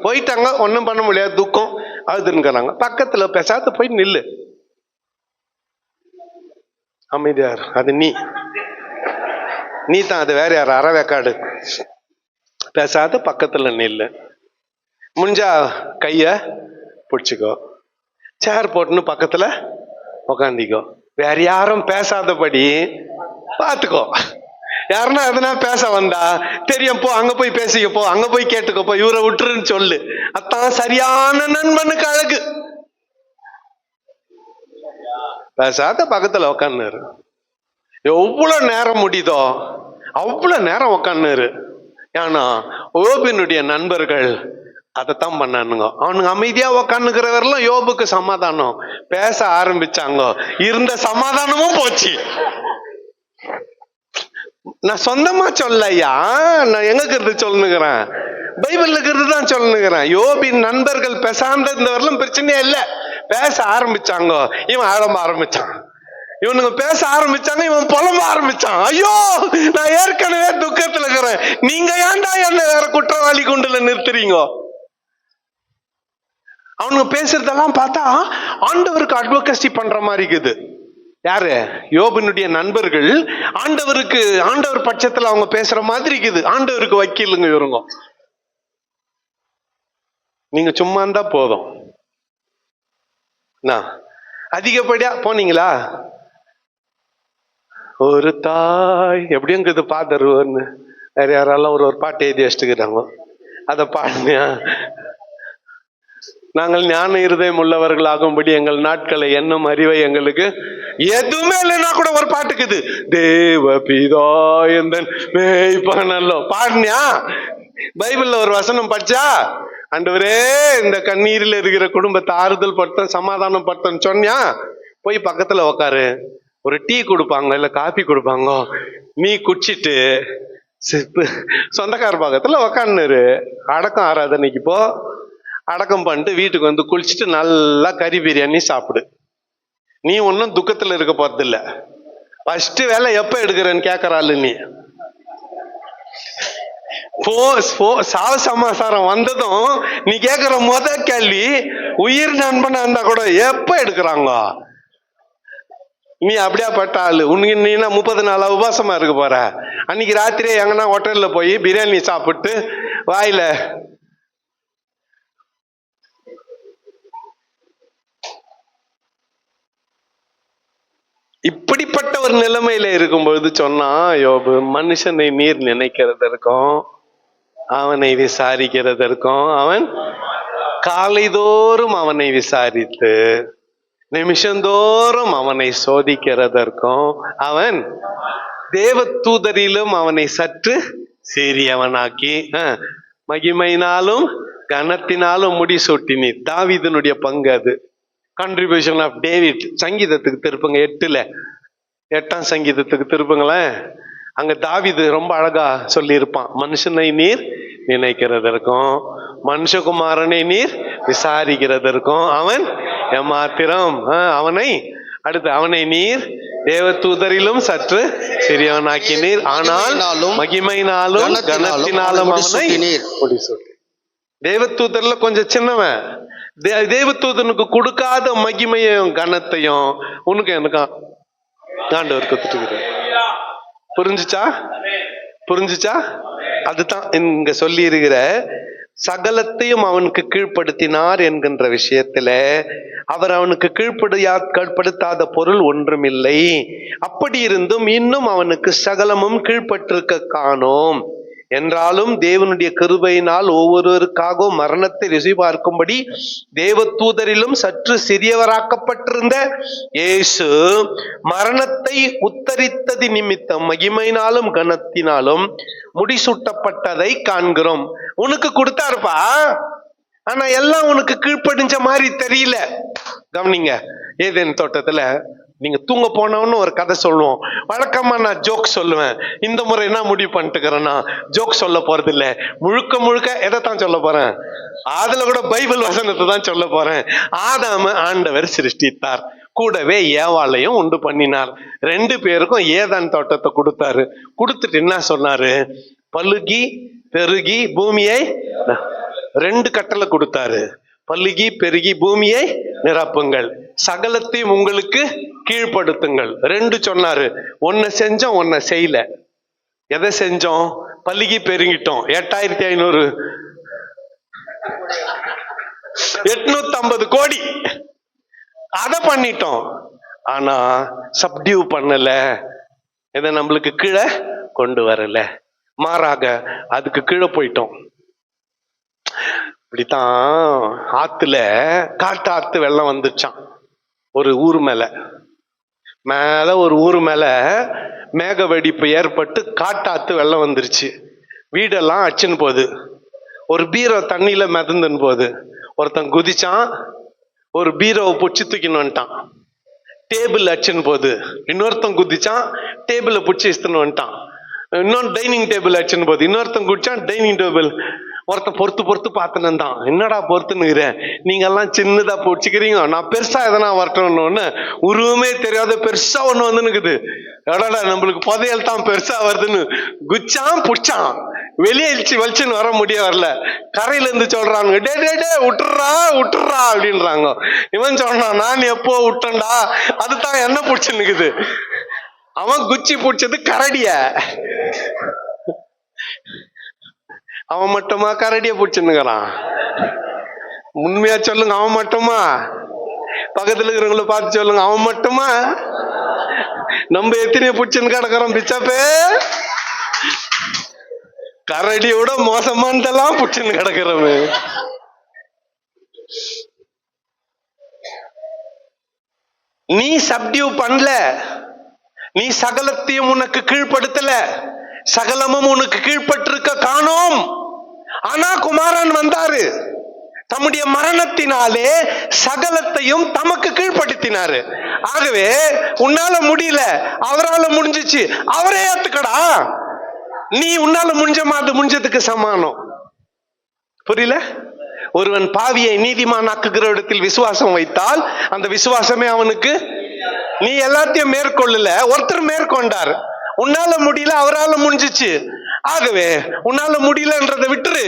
போயிட்டாங்க ஒன்னும் பண்ண முடியாது, துக்கம் அழுதுன்னுக்கிறாங்க. பக்கத்துல பேசாத போய் நில்லு, அமைதியார். அது நீ தான், அது வேற யார்? அறவேக்காடு. பேசாத பக்கத்துல நில்லு. முடிஞ்சா கைய பிடிச்சிக்கோ, சேர் போட்டுன்னு பக்கத்துல உக்காந்திக்கோ. வேற யாரும் பேசாதபடி பாத்துக்கோ. யாருன்னா எதனா பேச வந்தா தெரியும், போ அங்க போய் பேசிக்க, போ அங்க போய் கேட்டுக்கோ, போ இவரை விட்டுருன்னு சொல்லு. அதான் சரியான நண்பனுக்கு அழகு. பேசாத பக்கத்துல உக்காந்துரு. எவ்வளவு நேரம் முடியுதோ அவ்வளவு நேரம் உக்காந்துரு. ஏன்னா யோபினுடைய நண்பர்கள் அதைத்தான் பண்ணானுங்க. அவனுங்க அமைதியா உக்காந்துக்கிறவரெல்லாம் யோபுக்கு சமாதானம். பேச ஆரம்பிச்சாங்க, இருந்த சமாதானமும் போச்சு. நான் சொந்தமா சொல்லலையா, நான் எங்க இருக்கிறது சொல்லுங்கிறேன், பைபிள்ல இருக்கிறது தான் சொல்லுங்கிறேன். யோபின் நண்பர்கள் பேசாம இருந்தவரெல்லாம் பிரச்சனையே இல்லை. பேச ஆரம்பிச்சாங்க, இவன் ஆரம்ப ஆரம்பிச்சான். இவனுங்க பேச ஆரம்பிச்சாங்க, இவன் புலம்ப ஆரம்பிச்சான். ஐயோ, நான் ஏற்கனவே துக்கத்துல இருக்கிறேன், நீங்க ஏன்டா என்ன வேற குற்றவாளி குண்டுல நிறுத்துறீங்க? அவனுங்க பேசுறதெல்லாம் பார்த்தா ஆண்டவருக்கு அட்வொகசி பண்ற மாதிரி இருக்குது. யாரு? யோபினுடைய நண்பர்கள் ஆண்டவர் பட்சத்துல அவங்க பேசுற மாதிரி இருக்குது. ஆண்டவருக்கு வக்கீலுங்க இவருங்க. நீங்க சும்மா இருந்தா போதும். அதிகப்படியா போனீங்களா? ஒரு தாய் எப்படிங்கிறது பாதருவன்னு வேற யாரெல்லாம் ஒரு பாட்டு எழுதி வச்சுக்கிறாங்க, அதை பாடுங்க. நாங்கள் ஞான இருதயம் உள்ளவர்கள் ஆகும்படி எங்கள் நாட்களை என்னும் அறிவை எங்களுக்கு எதுவுமே இல்லைன்னா கூட ஒரு பாட்டுக்குது. தேவ பிதா எந்தன் மேய்ப்பனல்லோ பாடுனியா? பைபிள்ல ஒரு வசனம் படிச்சா, ஆண்டவரே இந்த கண்ணீரில் இருக்கிற குடும்பத்தை ஆறுதல் படுத்த சமாதானம் படுத்தன்னு சொன்னியா? போய் பக்கத்துல உக்காரு, ஒரு டீ கொடுப்பாங்க இல்ல காபி கொடுப்பாங்க, நீ குடிச்சிட்டு சொந்தக்கார பக்கத்துல உக்காந்துரு. அடக்கம் ஆராதனைக்கு போ, அடக்கம் பண்ணிட்டு வீட்டுக்கு குளிச்சுட்டு நல்லா கறி பிரியாணி சாப்பிடு. நீ ஒன்னும் துக்கத்துல இருக்க போறது இல்ல. ஃபர்ஸ்ட் வேலை எப்ப எடுக்கிறேன்னு கேக்குறாள் நீ. சாவு சமாசாரம் வந்ததும் நீ கேக்குற கேள்வி, உயிர் நண்பனா இருந்தா கூட எப்ப எடுக்கிறாங்க? நீ அப்படியா பட்ட ஆளு. உனக்கு நீனா 30 நாளா உபாசமா இருக்க போற. அன்னைக்கு ராத்திரியே எங்கன்னா ஹோட்டல்ல போய் பிரியாணி சாப்பிட்டு வாயில இப்படிப்பட்ட ஒரு நிலைமையில இருக்கும்பொழுது சொன்னா யோபு, மனுஷனை நீர் நினைக்கிறதற்கும் அவனை விசாரிக்கிறதற்கும் அவன் காலைதோறும் அவனை விசாரித்து நிமிஷந்தோறும் அவனை சோதிக்கிறதற்கும் அவன் தேவ தூதரிலும் அவனை சற்று சிறியவனாக்கி மகிமையினாலும் கனத்தினாலும் முடிசூட்டினி. தாவீதினுடைய பங்கு அது. Contribution of David. சங்கீதத்துக்கு திருப்புங்க, 8ஆம் சங்கீதத்துக்கு திருப்புங்களேன். அங்க தாவீது ரொம்ப அழகா சொல்லி இருப்பான். மனுஷனை நீர் நினைக்கிறதற்கும் மனுஷகுமாரனை நீர் விசாரிக்கிறதற்கும் அவன் ஏமாத்திரம். அவனை நீர் தேவ தூதரிலும் சற்று சிறியவனாக்கினீர், ஆனால் மகிமையினாலும் கனத்தினாலும் அவனை முடிசூட்டி. தேவ தூதர்ல கொஞ்சம் சின்னவன். தேவதூதனுக்கு கொடுக்காத மகிமையும் கனத்தையும் உனக்கு எனக்கு ஆண்டவர் கொடுத்துட்டு. புரிஞ்சுச்சா? அதுதான் இங்க சொல்லி இருக்கிற சகலத்தையும் அவனுக்கு கீழ்ப்படுத்தினார் என்கின்ற விஷயத்துல அவர் அவனுக்கு கீழ்ப்படுத்தாத பொருள் ஒன்றுமில்லை. அப்படி இருந்தும் இன்னும் அவனுக்கு சகலமும் கீழ்ப்பட்டிருக்க காணோம் என்றாலும் தேவனுடைய கிருபையினால் ஒவ்வொருவருக்காகவும் மரணத்தை ருசி பார்க்கும்படி தேவதூதரிலும் சற்று சிறியவராக்கப்பட்டிருந்த இயேசு மரணத்தை உத்தரித்தது நிமித்தம் மகிமையினாலும் கனத்தினாலும் முடிசூட்டப்பட்டதை காண்கிறோம். உனக்கு கொடுத்தாருப்பா, ஆனா எல்லாம் உனக்கு கீழ்ப்படிஞ்ச மாதிரி தெரியல. கவனிங்க, ஏதேன் தோட்டத்துல நீங்க தூங்க போனவன்னு ஒரு கதை சொல்லுவோம். வழக்கமா நான் ஜோக் சொல்லுவேன். இந்த முறை என்ன முடிவு பண்ணிட்டுக்கிறேன்னா, ஜோக் சொல்ல போறது இல்ல, முழுக்க முழுக்க எதைத்தான் சொல்ல போறேன், அதுல கூட பைபிள் வசனத்தை தான் சொல்ல போறேன். ஆதாம ஆண்டவர் சிருஷ்டித்தார், கூடவே ஏவாளையும் உண்டு பண்ணினார். 2 பேருக்கும் ஏதான் தோட்டத்தை கொடுத்தாரு. கொடுத்துட்டு என்ன சொன்னாரு, பலுகி பெருகி பூமியை 2 கட்டளை கொடுத்தாரு. பல்லுகி பெருகி பூமியை நிரப்புங்கள், சகலத்தையும் உங்களுக்கு கீழ்ப்படுத்துங்கள். 2 சொன்னாரு. ஒன்ன செஞ்சோம், ஒன்ன செய்யல. எதை செஞ்சோம்? பல்லுகி பெருகிட்டோம். 8500 850 கோடி அத பண்ணிட்டோம். ஆனா சப்டியூ பண்ணல, இதை நம்மளுக்கு கீழே கொண்டு வரல, மாறாக அதுக்கு கீழே போயிட்டோம். இப்படித்தான் ஆத்துல காட்டாத்து வெள்ளம் வந்துச்சான். ஒரு ஊர் மேல ஒரு ஊர் மேல மேக வெடிப்பு ஏற்பட்டு காட்டாத்து வெள்ளம் வந்துருச்சு. வீடெல்லாம் அச்சுன்னு போகுது. ஒரு பீரோ தண்ணியில மிதந்துன்னு போகுது. ஒருத்தன் குதிச்சான், ஒரு பீரோவை பிடிச்சி தூக்கின்னு வந்துட்டான். டேபிள் அச்சுன்னு போகுது. இன்னொருத்தன் குதிச்சான், டேபிளை பிடிச்சி இஸ்துன்னு வந்துட்டான். இன்னொரு டைனிங் டேபிள் அச்சுன்னு போகுது. இன்னொருத்தன் குடிச்சான், டைனிங் டேபிள். ஒருத்தன் பொறுத்து பார்த்துன்னு தான், என்னடா பொறுத்துன்னுக்கிறேன், நீங்க எல்லாம் சின்னதா பிடிச்சிக்கிறீங்க, நான் பெருசா எதனா வரட்டோன்னு உருவமே தெரியாத பெருசா ஒண்ணு வந்துன்னுக்குது. எடாடா நம்மளுக்கு புதையல் தான் பெருசா வருதுன்னு குச்சான் புடிச்சான். வெளியே வலிச்சுன்னு வர முடிய வரல. கரையில இருந்து சொல்றாங்க, டே டே டே விட்டுறா விட்டுறா அப்படின்றாங்க. இவன் சொல்றான், நான் எப்போ விட்டேன்டா, அதுதான் என்ன பிடிச்சுன்னுக்குது. அவன் குச்சி பிடிச்சது கரடிய, அவன் மட்டுமா கரடிய பிடிச்சுன்னுக்கிறான்? உண்மையா சொல்லுங்க, அவன் மட்டுமா? பக்கத்துல இருக்கிறவங்கள பார்த்து சொல்லுங்க, அவன் மட்டுமா? நம்ம எத்தனையோ பிடிச்சுன்னு கிடக்குறோம் பிச்சாப்பே. கரடியோட மோசமானதெல்லாம் பிடிச்சுன்னு கிடக்குறோமே. நீ சப்டியூ பண்ணல, நீ சகலத்தையும் உனக்கு கீழ்ப்படுத்தல, சகலமும் உனக்கு கீழ்பட்டிருக்க காணோம். ஆனா குமாரன் வந்தாரு, தம்முடைய மரணத்தினாலே சகலத்தையும் தமக்கு கீழ்படுத்தினாரு. ஆகவே உன்னால முடியல, அவரால முடிஞ்சிச்சு, அவரே ஏத்துக்கடா. நீ உன்னால முடிஞ்சதுக்கு சமானம். புரியல? ஒருவன் பாவியை நீதிமானாக்குகிற இடத்தில் விசுவாசம் வைத்தால் அந்த விசுவாசமே அவனுக்கு. நீ எல்லாத்தையும் மேற்கொள்ளல, ஒருத்தர் மேற்கொண்டார். உன்னால முடியல, அவரால முடிஞ்சிச்சு. ஆகவே உன்னால முடியலன்றதை விட்டுரு,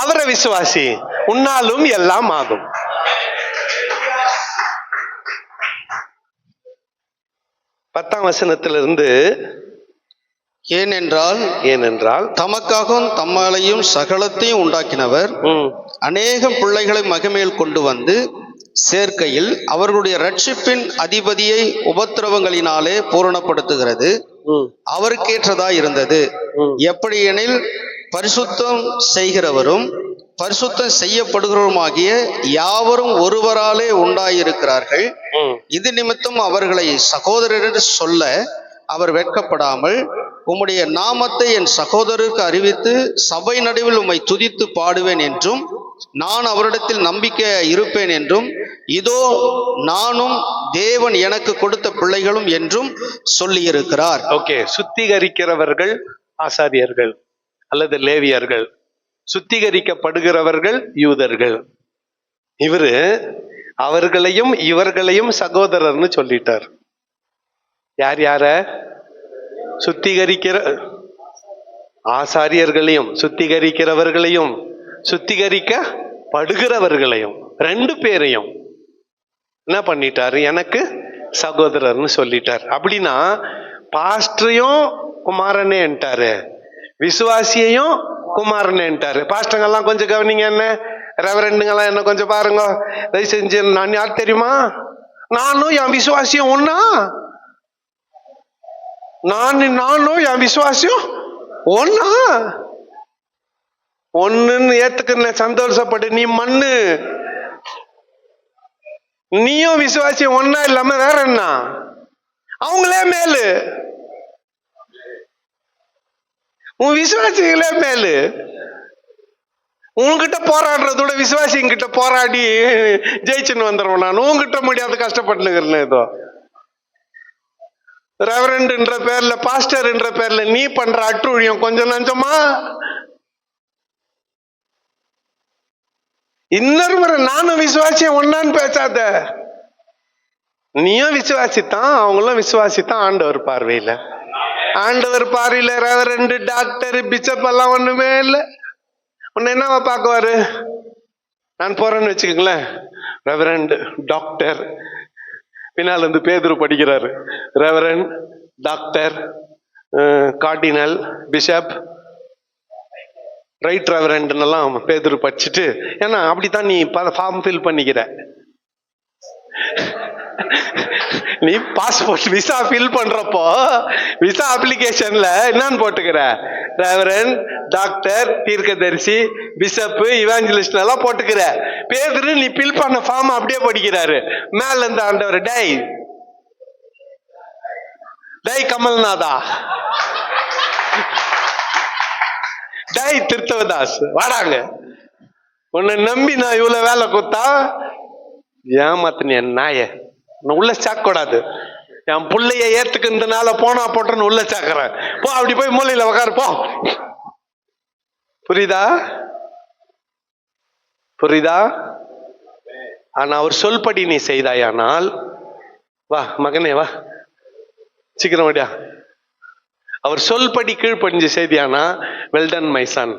அவரை விசுவாசி, உன்னாலும் எல்லாம் ஆகும். பத்தாம் வசனத்திலிருந்து, ஏனென்றால் தமக்காகவும் தம்மாலையும் சகலத்தையும் உண்டாக்கினவர் அநேகம் பிள்ளைகளை மகிமையில் கொண்டு வந்து சேர்க்கையில் அவர்களுடைய ரட்சிப்பின் அதிபதியை உபத்திரவங்களினாலே பூரணப்படுத்துகிறது அவருக்கேற்றதா இருந்தது. எப்படி எனில் பரிசுத்தம் செய்கிறவரும் பரிசுத்தம் செய்யப்படுகிறவருமாகிய யாவரும் ஒருவராலே உண்டாயிருக்கிறார்கள். இது நிமித்தம் அவர்களை சகோதரர் சொல்ல அவர் வெட்கப்படாமல், உம்முடைய நாமத்தை என் சகோதரருக்கு அறிவித்து சபை நடுவில் உம்மை துதித்து பாடுவேன் என்றும், நான் அவரிடத்தில் நம்பிக்கை இருப்பேன் என்றும், இதோ நானும் தேவன் எனக்கு கொடுத்த பிள்ளைகளும் என்றும் சொல்லியிருக்கிறார். ஓகே, சுத்திகரிக்கிறவர்கள் ஆசாரியர்கள் அல்லது லேவியர்கள், சுத்திகரிக்கப்படுகிறவர்கள் யூதர்கள். இவரு அவர்களையும் இவர்களையும் சகோதரர்னு சொல்லிட்டார். யார் யார? சுத்திகரிக்கிற ஆசாரியர்களையும் சுத்திகரிக்கிறவர்களையும் சுத்திகரிக்கப்படுகிறவர்களையும் 2 பேரையும் என்ன பண்ணிட்டாரு? எனக்கு சகோதரர்னு சொல்லிட்டார். அப்படின்னா பாஸ்டரையும் குமாரனேன்ட்டாரு, விசுவாசியையும் குமாரனேன்ட்டாரு. பாஸ்டங்கெல்லாம் கொஞ்சம் கவனிங்க, என்ன ரெவரண்டுங்கெல்லாம் என்ன கொஞ்சம் பாருங்க தயவு செஞ்சு. நான் யார் தெரியுமா? நானும் என் விசுவாசியும் ஒன்னா, நானும் என் விசுவாசியும் ஒன்னா. ஒண்ணுன்னு ஏத்துக்கிற சந்தோஷப்படு. நீ மண்ணு, நீயும் விசுவாசி ஒன்னா இல்லாம வேற என்ன? அவங்களே மேலு, உன் விசுவாசிகளே மேலு. உன்கிட்ட போராடுறதோட விசுவாசிங்கிட்ட போராடி ஜெயிச்சுன்னு வந்துடுவேன் நான். உன்கிட்ட முடியாது கஷ்டப்பட்டுக்கிறேன். ஏதோ ரெவரண்ட்ன்ற பேர்ல, பாஸ்டர்ன்ற பேர்ல நீ பண்ற அட்டுழியம் கொஞ்சம் நஞ்சமா? இன்னொரு முறை நானும் விசுவாசியம் ஒன்னான்னு பேசாத. நீயும் விசுவாசித்தான், அவங்களும் விசுவாசித்தான். ஆண்டவர் பார்வையில, ஆண்டவர் பார்வையில ரெவரண்ட், டாக்டர், பிஷப் எல்லாம் ஒண்ணுமே இல்லை. உன்ன என்னவா பார்க்குவாரு? நான் போறேன்னு வச்சுக்கோங்களேன், ரெவரண்ட், டாக்டர், பின்னால் இருந்து பேதுரு படிக்கிறாரு, reverend, doctor, cardinal, bishop, right ரெவரண்ட்னெல்லாம் பேதுரு படிச்சுட்டு, ஏன்னா அப்படித்தான் நீ ஃபார்ம் ஃபில் பண்ணிக்கிற. நீ பாஸ்போர்ட் விசா ஃபில் பண்றப்போ விசா அப்ளிகேஷன்ல என்னன்னு போட்டுக்கிற? ரெவரண்ட், டாக்டர், தீர்க்கதரிசி, பிஷப், இவாஞ்சலிஸ்ட் எல்லாம் போட்டுக்கிற. பேதுரு நீ ஃபில் பண்ண ஃபார்ம் அப்படியே படிக்கிறாரு. மேல இருந்து ஆண்டவர், டை டை கமல்நாதா, டை திருத்தவதாஸ், வாடாங்க. உன்னை நம்பி நான் இவ்வளவு வேலை கொடுத்தா ஏமாத்தின நாய உள்ள சாக்கூடாது. என் பிள்ளைய ஏத்துக்கிறதுனால போனா போட்டேன்னு உள்ள சாக்குறேன். போ, அப்படி போய் மூலையில உக்காரு போ. புரியுதா? புரியுதா? ஆனா அவர் சொல்படி நீ செய்தாயானால், வா மகனே வா, சீக்கிரம் வடியா, அவர் சொல்படி கீழ்ப்படிஞ்சு செய்தியானா, வெல்டன் மை சன்,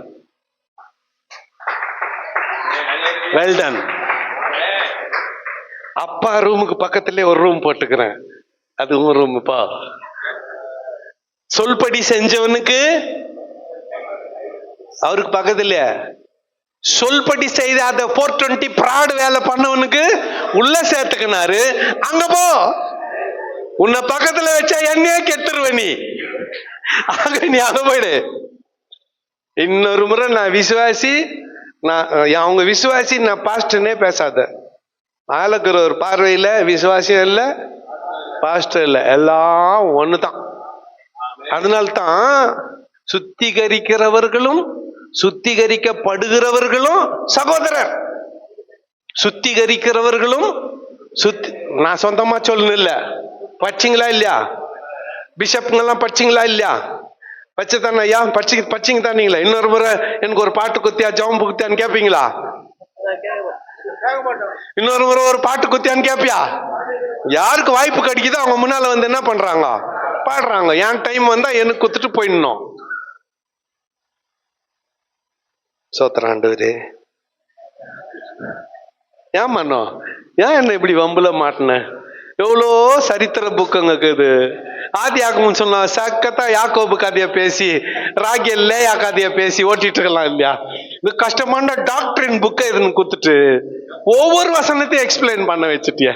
வெல்டன். அப்பா ரூமுக்கு பக்கத்திலே ஒரு ரூம் போட்டுக்கிறேன், அதுவும் ரூமுப்பா. சொல்படி செஞ்சவனுக்கு அவருக்கு பக்கத்துல, சொல்படி செய்த அந்த 420 பிராடு வேலை பண்ணவனுக்கு உள்ள சேர்த்துக்கினாரு. அங்க போ, உன்னை பக்கத்துல வச்சா என்னையே கெட்டுருவ நீ. ஆக நீ அங்க போயிடு. இன்னொரு முறை நான் விசுவாசி, நான் அவங்க விசுவாசி, நான் பாஸ்டர்னே பேசாத. ஆளுக்குற ஒரு பார்வையில விசுவாசியம் இல்லை, பாஸ்டர் இல்லை, எல்லாம் ஒண்ணுதான். அதனால்தான் சுத்திகரிக்கிறவர்களும் சுத்திகரிக்கப்படுகிறவர்களும் சகோதரர். சுத்திகரிக்கிறவர்களும் நான் சொந்தமா சொல்லணும் இல்ல, படிச்சிங்களா இல்லையா? பிஷப்ங்கெல்லாம் படிச்சிங்களா இல்லையா? பச்சைத்தானே ஐயா, படிச்சிங்க தானீங்களா? இன்னொரு முறை எனக்கு ஒரு பாட்டு குத்தியா, ஜாம்பு குத்தியான்னு கேட்பீங்களா? இன்னொரு முறை ஒரு பாட்டு குத்தியான்னு கேப்பியா? யாருக்கு வாய்ப்பு கிடைக்குதோ அவங்க முன்னால வந்து என்ன பண்றாங்க, பாடுறாங்க. என் டைம் வந்தா எனக்கு குத்துட்டு போயிடணும். சோத்திராண்டவரே, ஏன் மன்னோ, ஏன் என்ன இப்படி வம்புல மாட்டின? எவ்வளோ சரித்திர புக்குங்க இருக்குது. ஆதி ஆகமும் சொன்னா சக்கத்தா யாக்கோபு கதையை பேசி, ராகேல் லேயா கதையை பேசி ஓட்டிட்டு இருக்கலாம் இல்லையா? இது கஷ்டமான டாக்டரின் புக்கை இதுன்னு கொடுத்துட்டு ஒவ்வொரு வசனத்தையும் எக்ஸ்பிளைன் பண்ண வச்சுட்டிய.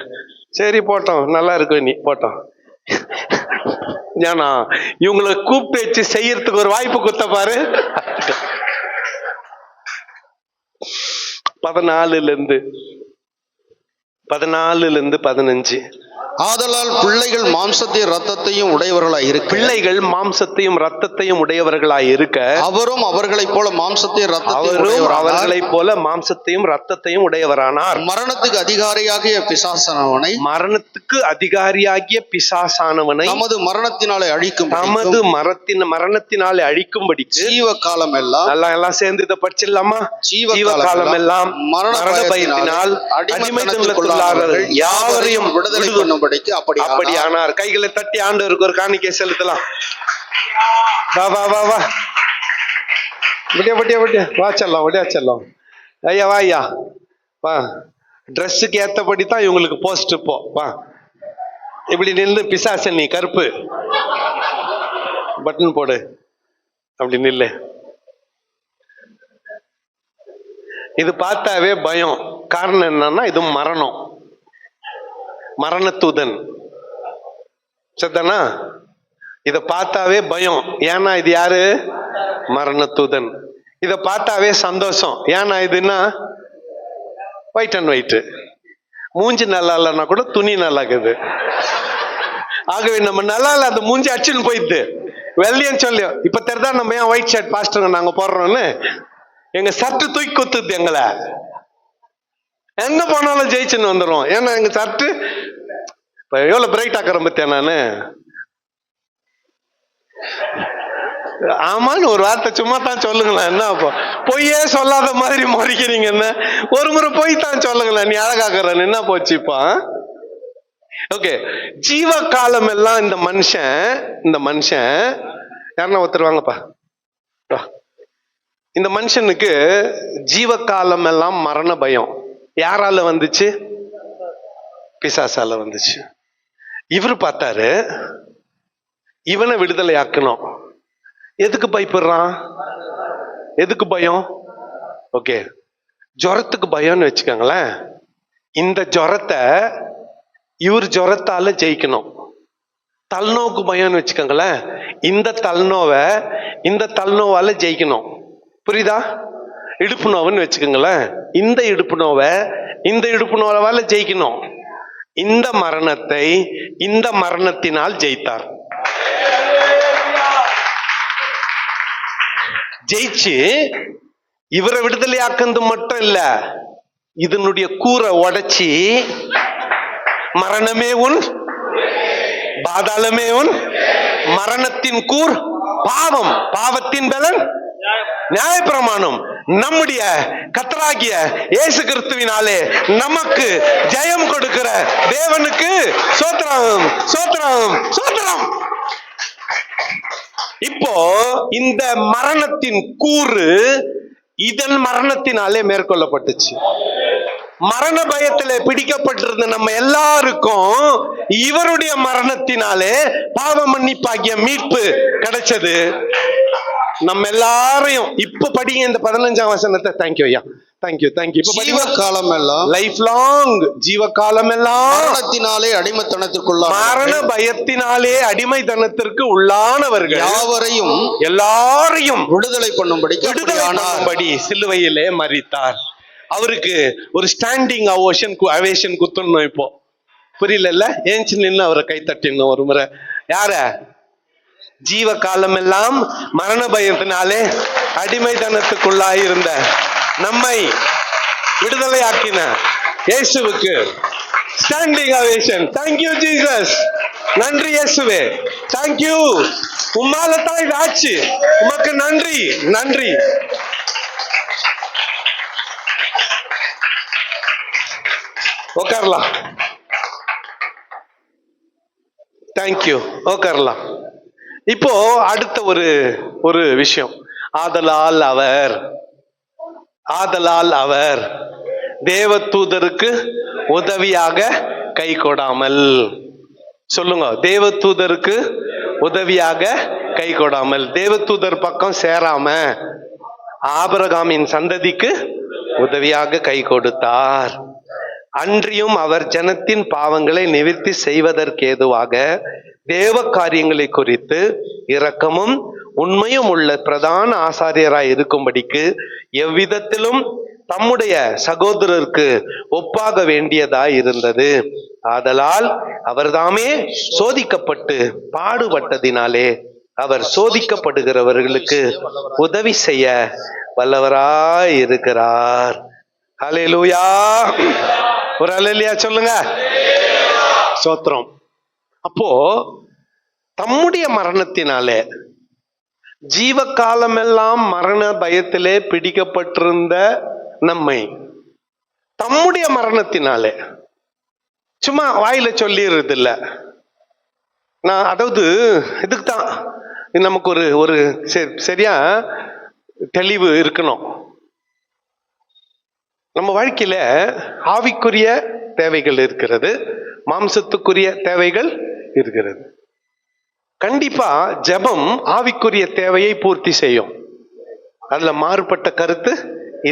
சரி போட்டோம், நல்லா இருக்கு, நீ போட்டோம். ஏன்னா இவங்களை கூப்பிட்டு வச்சு செய்யறதுக்கு ஒரு வாய்ப்பு கொடுத்த பாரு. 14 இருந்து 15. ஆதலால் பிள்ளைகள் மாம்சத்தையும் ரத்தத்தையும் உடையவர்களாய் இருக்க, பிள்ளைகள் மாம்சத்தையும் ரத்தத்தையும் உடையவர்களாய் இருக்க, அவரும் அவர்களைப் போல மாம்சத்தையும் ரத்தத்தையும் உடையவரானார். மரணத்துக்கு அதிகாரியாகிய பிசாசானவனை நமது மரணத்தினாலே அழிக்கும்படி ஜீவ காலம் எல்லாம் சேர்ந்து இதை படிச்சிடலாமா? ஜீவ காலம் எல்லாம் மரண பயத்தினால் அடிமைத்தனத்துக்குள்ளார்கள் யாவரையும் விடுதலை பண்ணும்படிக்கு அப்படியானார். கைகளை தட்டி ஆண்டவருக்கு ஒரு காணிக்கை செலுத்தலாம். வா வா வா வா, வா செல்லம், ஒடியா செல்லம். ஐயா வா, ஐயா வா. ட்ரெஸ்ஸுக்கு ஏத்தபடி தான் இவங்களுக்கு போஸ்ட். போ வா, இப்படி நின்று பிசாசன் நீ கருப்பு பட்டன் போடு, அப்படி நில்லு. இது பார்த்தாவே பயம். காரணம் என்னன்னா, இது மரணம், மரணத்தூதன் சத்தானா. இத பார்த்தாவே பயம். ஏன்னா இது யாரு? மரணத்தூதன். இத பார்த்தாவே சந்தோஷம். ஏன்னா இதுன்னா ஒயிட் அண்ட் ஒயிட். மூஞ்சி நல்லா இல்லைன்னா கூட துணி நல்லா இருக்குது. ஆகவே நம்ம நல்லா இல்ல, அந்த மூஞ்சி அச்சுன்னு போயிடுது. வெள்ளையன்னு சொல்லி இப்ப தெரிதா நம்ம ஏன் ஒயிட் ஷர்ட் பாஸ்டருங்க நாங்க போடுறோம்னு. எங்க சர்ட் தூக்கி குத்துது எங்களை. எங்க போனாலும் ஜெயிச்சுன்னு வந்துடும். ஏன்னா எங்க சர்ட் எவ்வளவு பிரைட் ஆக்குறேன் பத்தியா நானு. ஆமான்னு ஒரு வார்த்தை சும்மா தான் சொல்லுங்களேன். என்ன அப்போ பொய்யே சொல்லாத மாதிரி முறைக்கிறீங்க. என்ன ஒரு முறை போய் தான் சொல்லுங்களேன், நீ அழகாக்குறன்னு என்ன போச்சுப்பா. ஓகே, ஜீவ காலம் எல்லாம் இந்த மனுஷன் யாருன்னா ஒருத்தருவாங்கப்பா. இந்த மனுஷனுக்கு ஜீவ காலம் எல்லாம் மரண பயம். யாரால வந்துச்சு? பிசாசால வந்துச்சு. இவரு பார்த்தாரு இவனை விடுதலை ஆக்கணும். எதுக்கு பயப்படுறான்? எதுக்கு பயம்? ஓகே, ஜுரத்துக்கு பயம்னு வச்சுக்கோங்களேன். இந்த ஜுரத்தை இவர் ஜுரத்தால ஜெயிக்கணும். தல்நோக்கு பயம்னு வச்சுக்கோங்களேன். இந்த தல்நோவால ஜெயிக்கணும். புரியுதா? இடுப்பு நோவுன்னு வச்சுக்கோங்களேன். இந்த இடுப்பு நோவால ஜெயிக்கணும். இந்த மரணத்தை இந்த மரணத்தினால் ஜெயித்தார். ஜெயிச்சு இவரை விடுதலையாக்குறது மட்டும் இல்ல, இதனுடைய கூரை உடைச்சி மரணமே உன் பாதாளமே உன் மரணத்தின் கூர் பாவம், பாவத்தின் பலன் நியாயப்பிரமாணம், நம்முடைய கர்த்தராகிய இயேசு கிறிஸ்துவினாலே நமக்கு ஜெயம் கொடுக்கிற தேவனுக்கு ஸ்தோத்திரம், ஸ்தோத்திரம், ஸ்தோத்திரம். இப்போ இந்த மரணத்தின் கூறு இதன் மரணத்தினாலே மேற்கொள்ளப்பட்டுச்சு. மரண பயத்திலே பிடிக்கப்பட்டிருந்த நம்ம எல்லாருக்கும் இவருடைய மரணத்தினாலே பாவ மன்னிப்பாகிய மீட்பு கிடைச்சது. நம்ம எல்லாரையும் இப்ப படிங்க இந்த 15ஆம் வசனத்தை. தேங்க்யூ ஐயா, தேங்க்யூ. ஜீவ காலம் எல்லாம் லைஃப் லாங், ஜீவ காலம் எல்லாம் மரணத்தினாலே அடிமைத்தனத்திற்குள்ள, மரண பயத்தினாலே அடிமைத்தனத்திற்கு உள்ளானவர்கள் எல்லாரையும் விடுதலை பண்ணும்படி சிலுவையிலே மரித்தார். அவருக்கு ஒரு ஸ்டாண்டிங் அவேஷன் குத்தணும். இப்போ புரியல, ஏஞ்சி நின்று அவரை கை தட்டிடணும் ஒரு முறை. யார? ஜீவ காலம் எல்லாம் மரண பயத்தினாலே அடிமைத்தனத்துக்குள்ளாயிருந்த நம்மை விடுதலை ஆக்கின இயேசுவுக்கு ஸ்டாண்டிங் அவேஷன். Thank you Jesus. நன்றி இயேசுவே, தேங்க்யூ. உம்மால தான் இது ஆச்சு. உமக்கு நன்றி, நன்றி. உட்காரலாம். தேங்க்யூ, உட்காரலாம். இப்போ அடுத்த ஒரு விஷயம். ஆதலால் அவர் தேவதூதருக்கு உதவியாக கை கொடாமல், சொல்லுங்க, தேவதூதருக்கு உதவியாக கை கொடாமல், தேவதூதர் பக்கம் சேராம ஆபிரகாமின் சந்ததிக்கு உதவியாக கை கொடுத்தார். அன்றியும் அவர் ஜனத்தின் பாவங்களை நிவர்த்தி செய்வதற்கு ஏதுவாக தேவ காரியங்களை குறித்து இரக்கமும் உண்மையும் உள்ள பிரதான ஆசாரியராய் இருக்கும்படிக்கு எவ்விதத்திலும் தம்முடைய சகோதரருக்கு ஒப்பாக வேண்டியதாய் இருந்தது. ஆதலால் அவர்தாமே சோதிக்கப்பட்டு பாடுபட்டதினாலே அவர் சோதிக்கப்படுகிறவர்களுக்கு உதவி செய்ய வல்லவராய் இருக்கிறார். ஹல்லேலூயா. ஒரு ஹல்லேலூயா சொல்லுங்க. ஸ்தோத்திரம். அப்போ தம்முடைய மரணத்தினாலே, ஜீவ காலமெல்லாம் மரண பயத்திலே பிடிக்கப்பட்டிருந்த நம்மை தம்முடைய மரணத்தினாலே, சும்மா வாயில சொல்லிடுறது இல்ல. நான் அதாவது இதுக்கு தான் நமக்கு ஒரு சரியா தெளிவு இருக்கணும். நம்ம வாழ்க்கையில ஆவிக்குரிய தேவைகள் இருக்கிறது, மாம்சத்துக்குரிய தேவைகள் இருக்கிறது. கண்டிப்பா ஜெபம் ஆவிக்குரிய தேவையை பூர்த்தி செய்யும், அதுல மாறுபட்ட கருத்து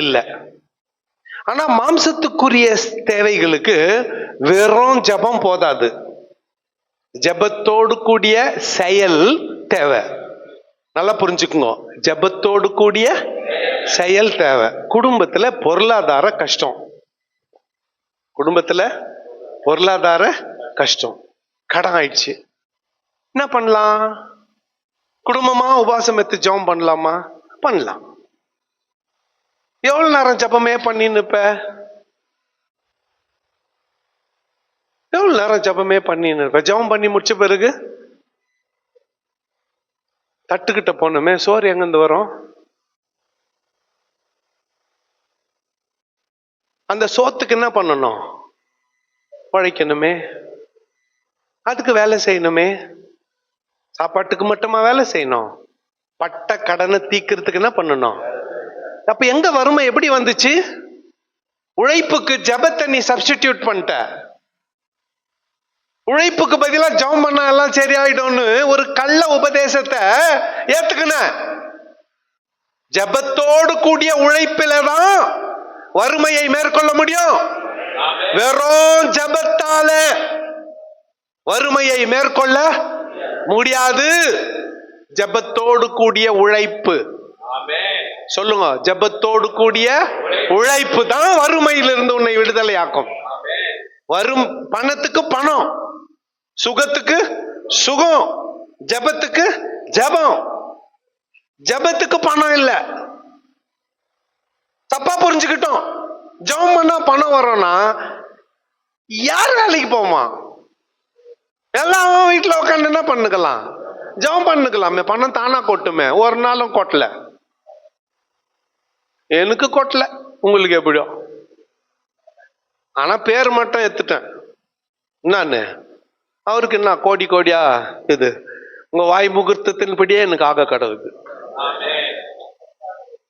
இல்லை. ஆனா மாம்சத்துக்குரிய தேவைகளுக்கு வெறும் ஜெபம் போதாது, ஜெபத்தோடு கூடிய செயல் தேவை. நல்லா புரிஞ்சுக்குங்க. ஜெபத்தோடு கூடிய செயல் தேவை. குடும்பத்துல பொருளாதார கஷ்டம், குடும்பத்துல பொருளாதார கஷ்டம், கடன் ஆயிடுச்சு, என்ன பண்ணலாம்? குடும்பமா உபாசம் எடுத்து ஜெபம் பண்ணலாமா? பண்ணலாம். எவ்வளவு நேரம் ஜெபமே பண்ணின்னு இருப்ப? எவ்வளவு நேரம் ஜெபமே பண்ணின்னு இருப்ப? ஜெபம் பண்ணி முடிச்ச பிறகு தட்டுக்கிட்ட போனோமே, சோறு எங்கிருந்து வரும்? அந்த சோத்துக்கு என்ன பண்ணணும்? உழைக்கணுமே, அதுக்கு வேலை செய்யணுமே. சாப்பாட்டுக்கு மட்டுமா வேலை செய்யணும்? பட்ட கடனை தீக்கிறதுக்கு என்ன பண்ணணும்? அப்ப எங்க வறுமை எப்படி வந்துச்சு? உழைப்புக்கு ஜெபத்தை நீ சப்ஸ்டிடியூட் பண்ணிட்ட. உழைப்புக்கு பதிலா ஜெபம் பண்ணா எல்லாம் சரியாயிடும்னு ஒரு கள்ள உபதேசத்தை ஏத்துக்கின. ஜெபத்தோடு கூடிய உழைப்பில்தான் வறுமையை மேற்கொள்ள முடியும். வெறும் ஜெபத்தால வறுமையை மேற்கொள்ள முடியாது. ஜெபத்தோடு கூடிய உழைப்பு. சொல்லுங்க, ஜெபத்தோடு கூடிய உழைப்பு தான் வறுமையிலிருந்து உன்னை விடுதலையாக்கும். வரும் பணத்துக்கு பணம், சுகத்துக்கு சுகம், ஜெபத்துக்கு ஜெபம். ஜெபத்துக்கு பணம் இல்ல, தப்பா புரிஞ்சுக்கிட்டோம். ஜெபம் பண்ணா பணம் வரும்னா யார் வேலைக்கு போமா? எல்லாம் வீட்டுல உட்காந்து என்ன பண்ணுக்கலாம்? ஜெபம் பண்ணுக்கலாமே, பணம் தானா கொட்டுமே. ஒரு நாளும் கொட்டல, எனக்கு கொட்டல, உங்களுக்கு எப்படியோ. ஆனா பேர் மட்டும் எடுத்துட்டேன். என்னன்னு அவருக்கு என்ன கோடி கோடியா இது? உங்க வாய் முகூர்த்தத்தின்படியே எனக்கு ஆக கடவுது.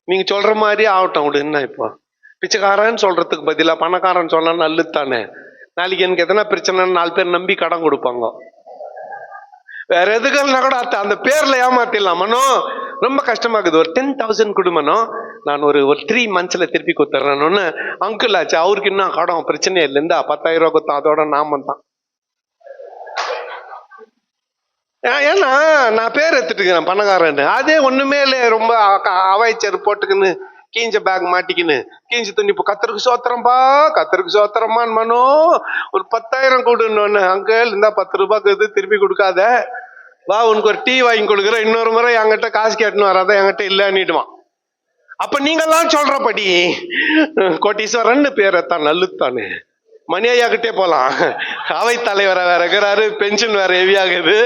நீங்க சொல்ற மாதிரி ஆகட்டும் விடு. என்ன இப்போ பிச்சைக்காரன்னு சொல்றதுக்கு பதிலா பணக்காரன் சொன்னா நல்லுத்தானே? நாளைக்கு எனக்கு எதனா பிரச்சனைன்னு 4 பேர் நம்பி கடன் கொடுப்பாங்க. வேற எதுக்குன்னா கூட அந்த பேர்ல ஏமாத்திடலாமனோ. ரொம்ப கஷ்டமாக்குது. ஒரு 10,000 கொடுமனோ, நான் ஒரு 3 monthsல திருப்பி கொடுத்துறேன்னு அங்கிள் ஆச்சு. அவருக்கு என்ன கடன் பிரச்சனையே இல்லை, இருந்தா 10,000 ரூபாய் கொடுத்தா அதோட நாம தான். ஏன்னா நான் பேர் எடுத்துட்டுக்கிறேன் பணக்காரன்னு. அதே ஒண்ணுமே இல்லை, ரொம்ப அவாய்ச்சர் போட்டுக்கின்னு கீஞ்ச பேக் மாட்டிக்கின்னு கீஞ்ச துணி. இப்போ கத்தருக்கு சோத்திரம்பா, கத்தருக்கு சோத்திரமான்னு மனோ ஒரு 10,000 கொடுன்னு. அங்கிள் இருந்தா 10 ரூபாய்க்கு இது திருப்பி கொடுக்காத, வா உனக்கு ஒரு டீ வாங்கி கொடுக்குறேன், இன்னொரு முறை என்கிட்ட காசு கேட்டுன்னு வராத, என்கிட்ட இல்லைன்னுடுவான். அப்ப நீங்கெல்லாம் சொல்றபடி கோட்டீஸ்வரன் பேரத்தான் நல்லுத்தானே. மணி ஐயா கிட்டே போலாம், அவை தலைவரை வேற இருக்கிறாரு, பென்ஷன் வேற ஹெவியாகுது.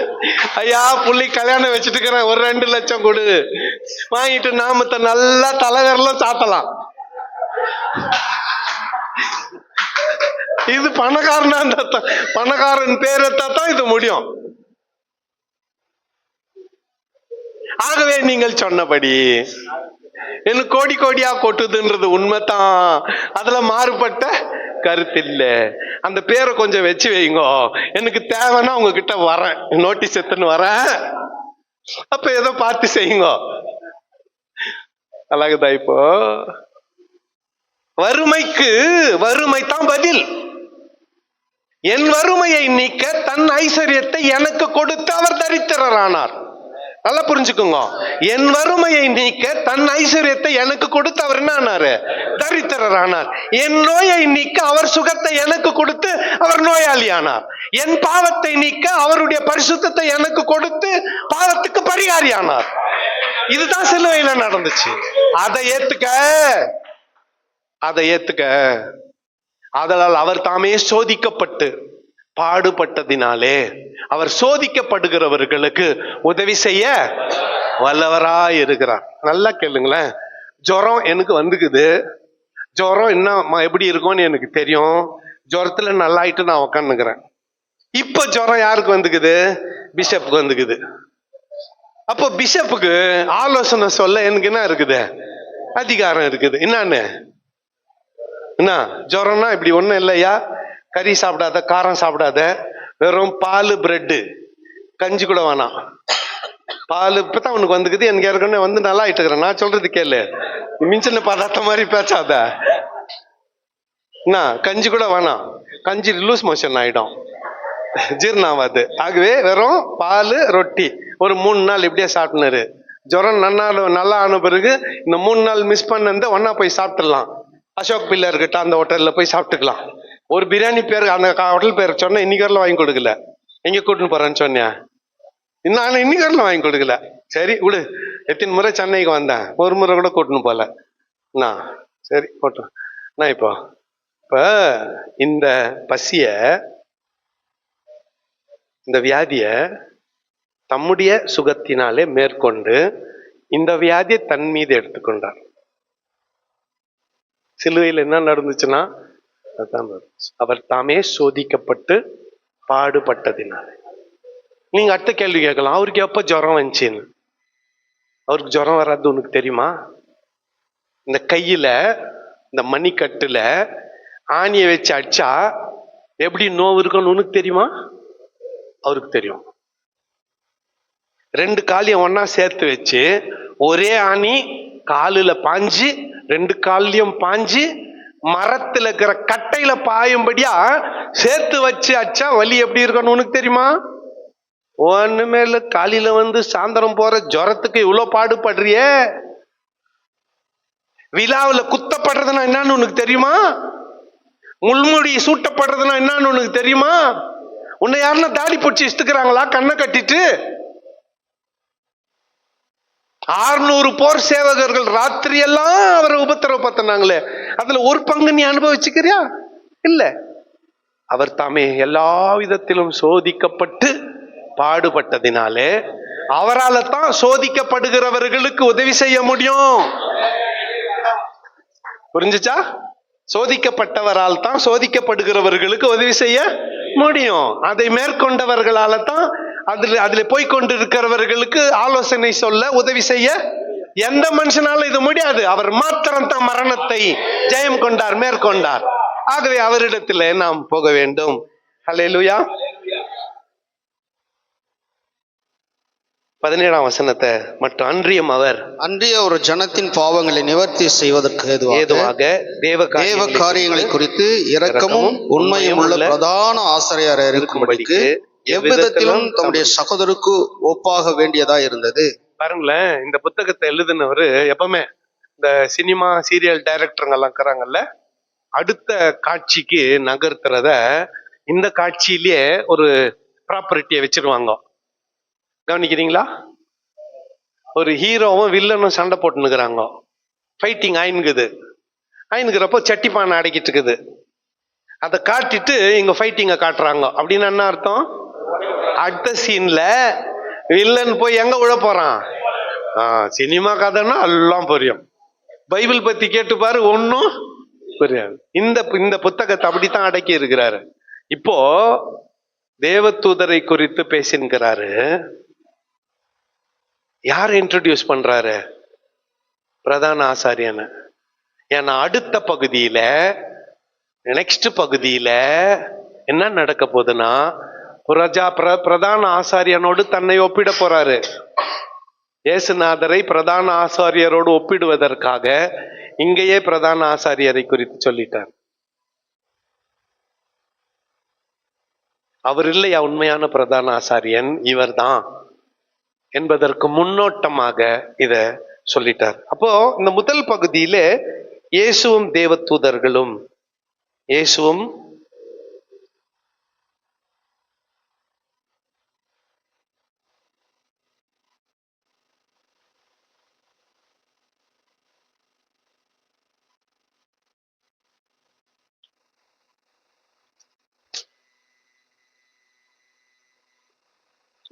ஐயா புள்ளி கல்யாணம் வச்சுட்டு இருக்கிறேன், ஒரு 2 லட்சம் கொடு, வாங்கிட்டு நாமத்தை நல்லா தலைவரெல்லாம் சாத்தலாம். இது பணக்காரனா பணக்காரன் பேரத்தான் இது முடியும். ஆகவே நீங்கள் சொன்னபடி எனக்கு கோடி கோடியா கொட்டுதுன்றது உண்மைதான், அதுல மாறுபட்ட கருத்து இல்ல. அந்த பேரை கொஞ்சம் வச்சு வைங்க, எனக்கு தேவைன்னா உங்ககிட்ட வரேன், நோட்டீஸ் எடுத்துன்னு வரேன், அப்ப ஏதோ பார்த்து செய்யுங்க. அழகுதா? இப்போ வறுமைக்கு வறுமை தான் பதில். என் வறுமையை நீக்க தன் ஐஸ்வர்யத்தை எனக்கு கொடுத்து அவர் தரித்திரரானார். நல்லா புரிஞ்சுக்கோங்க. என் வறுமையை நீக்க தன் ஐஸ்வர்யத்தை எனக்கு கொடுத்து அவர் என்ன ஆனாரு? தரித்திரரானார். என் நோயை நீக்க அவர் சுகத்தை எனக்கு கொடுத்து அவர் நோயாளி ஆனார். என் பாவத்தை நீக்க அவருடைய பரிசுத்தத்தை எனக்கு கொடுத்து பாவத்துக்கு பரிகாரி ஆனார். இதுதான் சிலுவையில நடந்துச்சு. அதை ஏத்துக்க, அதை ஏத்துக்க. அதனால் அவர் தாமே சோதிக்கப்பட்டு பாடுபட்டதினாலே அவர் சோதிக்கப்படுகிறவர்களுக்கு உதவி செய்ய வல்லவராய் இருக்கிறார். நல்லா கேளுங்களேன். ஜுரம் எனக்கு வந்துக்குது, ஜுரம் என்ன எப்படி இருக்கும்னு எனக்கு தெரியும். ஜுரத்துல நல்லாயிட்டு நான் உக்காந்துக்கிறேன். இப்ப ஜுரம் யாருக்கு வந்துக்குது? பிஷப்புக்கு வந்துக்குது. அப்போ பிஷப்புக்கு ஆலோசனை சொல்ல எனக்கு என்ன இருக்குது? அதிகாரம் இருக்குது. என்னன்னு என்ன ஜுரம்னா இப்படி ஒண்ணும் இல்லையா, கறி சாப்பிடாத, காரம் சாப்பிடாத, வெறும் பால் பிரெட்டு, கஞ்சி கூட வேணாம், பால் இப்பதான் உனக்கு வந்துக்குது, எனக்கு ஏற்கனவே வந்து நல்லா ஆயிட்டு இருக்கிறேன், நான் சொல்றது கேளு, மிஞ்சின பதார்த்த மாதிரி பேசாத. என்ன கஞ்சி கூட வேணாம், கஞ்சி லூஸ் மோஷன் ஆயிடும், ஜீரணம் ஆகாது. ஆகவே வெறும் பால் ரொட்டி ஒரு 3 நாள் இப்படியே சாப்பிட்னாரு. ஜுரம் நல்லா ஆன பிறகு இந்த 3 நாள் மிஸ் பண்ண ஒன்னா போய் சாப்பிட்டுடலாம். அசோக் பில்லர் கிட்ட அந்த ஹோட்டல்ல போய் சாப்பிட்டுக்கலாம். ஒரு பிரியாணி பேர் அந்த ஹோட்டல் பேர் சொன்ன இன்னைக்கு வரல வாங்கி கொடுக்கல. எங்க கூட்டின்னு போறேன்னு சொன்னியா? நான் இன்னைக்கு வரல வாங்கி கொடுக்கல. சரி விடு. எத்தனை முறை சென்னைக்கு வந்தேன், ஒரு முறை கூட கூட்டின்னு போல. நான் சரி போட்டோம். நான் இப்போ இந்த பசிய, இந்த வியாதிய தம்முடைய சுகத்தினாலே மேற்கொண்டு இந்த வியாதியை தன் மீது எடுத்துக்கொண்டார். சிலுவையில் என்ன நடந்துச்சுன்னா அதுதான் அவர் தாமே சோதிக்கப்பட்டு பாடுபட்டதினால. நீங்க அடுத்த கேள்வி கேட்கலாம், அவருக்கு எப்ப ஜுரம் வந்துச்சுன்னு. அவருக்கு ஜுரம் வராது உனக்கு தெரியுமா? இந்த கையில இந்த மணிக்கட்டுல ஆணியை வச்சு அடிச்சா எப்படி நோவு இருக்குன்னு உனக்கு தெரியுமா? அவருக்கு தெரியும். 2 காலையும் ஒன்னா சேர்த்து வச்சு ஒரே ஆணி காலில் பாஞ்சு 2 காலையும் பாஞ்சு மரத்துல இருக்கிற கட்டையில பாயும்படியா சேர்த்து வச்சு அச்சா வலி எப்படி இருக்கணும் உனக்கு தெரியுமா? ஒண்ணுமேல காலையில வந்து சாயந்தரம் போற ஜுரத்துக்கு இவ்வளவு பாடுபடுறியே. விழாவுல குத்தப்படுறதுன்னா என்னன்னு உனக்கு தெரியுமா? முள்முடி சூட்டப்படுறதுன்னா என்னன்னு உனக்கு தெரியுமா? உன்னை யாருன்னா தாடி பிடிச்சி இஷ்டுக்கிறாங்களா கண்ணை கட்டிட்டு? 600 போர் சேவகர்கள் ராத்திரி எல்லாம் அவரை உபத்திரவப்படுத்தினாங்களே, அதுல ஒரு பங்கு நீ அனுபவிச்சுக்கிறியா? இல்ல. அவர் தாமே எல்லா விதத்திலும் சோதிக்கப்பட்டு பாடுபட்டதினாலே அவரால் தான் சோதிக்கப்படுகிறவர்களுக்கு உதவி செய்ய முடியும். புரிஞ்சுச்சா? சோதிக்கப்பட்டவரால் தான் சோதிக்கப்படுகிறவர்களுக்கு உதவி செய்ய முடியும். அதை மேற்கொண்டவர்களால தான் அதுல போய்கொண்டிருக்கிறவர்களுக்கு ஆலோசனை சொல்ல உதவி செய்ய எந்த மனுஷனாலும் இது முடியாது. அவர் மாத்திரம் தான் மரணத்தை ஜெயம் கொண்டார், மேற்கொண்டார். ஆகவே அவரிடத்துல நாம் போக வேண்டும். ஹல்லேலூயா. 17ஆம் வசனத்தை மற்றும் அன்றிய ஒரு ஜனத்தின் பாவங்களை நிவர்த்தி செய்வதற்கு ஏதுவாக தேவ காரியங்களை குறித்து இரக்கமும் உண்மையும் உள்ள பிரதான ஆசிரியர் இருக்கும்படிக்கு எவ்விதத்திலும் தம்முடைய சகோதரருக்கு ஒப்பாக வேண்டியதா இருந்தது. பாருங்களேன், இந்த புத்தகத்தை எழுதினவர் எப்பவுமே இந்த சினிமா சீரியல் டைரக்டருங்க எல்லாம் இருக்கிறாங்கல்ல, அடுத்த காட்சிக்கு நகர்த்துறத இந்த காட்சியிலேயே ஒரு ப்ராப்பர்ட்டியை வச்சிருவாங்க. கவனிக்கிறீங்களா? ஒரு ஹீரோவும் வில்லனும் சண்டை போட்டுனுக்குறாங்க. ஃபைட்டிங் ஆயினுக்குறப்போ சட்டிப்பானை அடக்கிட்டு இருக்குது. அதை காட்டிட்டு இங்க ஃபைட்டிங்க காட்டுறாங்க. அப்படின்னு என்ன அர்த்தம்? அடுத்த சீன்ல வில்லன் போய் எங்க விழ போறான்? சினிமா கதைன்னா எல்லாம் புரியும். பைபிள் பத்தி கேட்டு பாரு, ஒன்னும் புரியாது. இந்த புத்தகத்தை அப்படித்தான் அடக்கி இருக்கிறாரு. இப்போ தேவதூதரை குறித்து பேசின்கிறாரு. யார் இன்ட்ரோடியூஸ் பண்றாரு? பிரதான ஆசாரியன. ஏன்னா அடுத்த பகுதியில, நெக்ஸ்ட் பகுதியில என்ன நடக்க போகுதுன்னா, பிரதான ஆசாரியனோடு தன்னை ஒப்பிட போறாரு. இயேசுநாதரை பிரதான ஆசாரியரோடு ஒப்பிடுவதற்காக இங்கேயே பிரதான ஆசாரியரை குறித்து சொல்லிட்டார். அவர் இல்லையா உண்மையான பிரதான ஆசாரியன்? இவர்தான் என்பதற்கு முன்னோட்டமாக இத சொல்லிட்டார். அப்போ இந்த முதல் பகுதியில இயேசுவும் தேவதூதர்களும், இயேசுவும்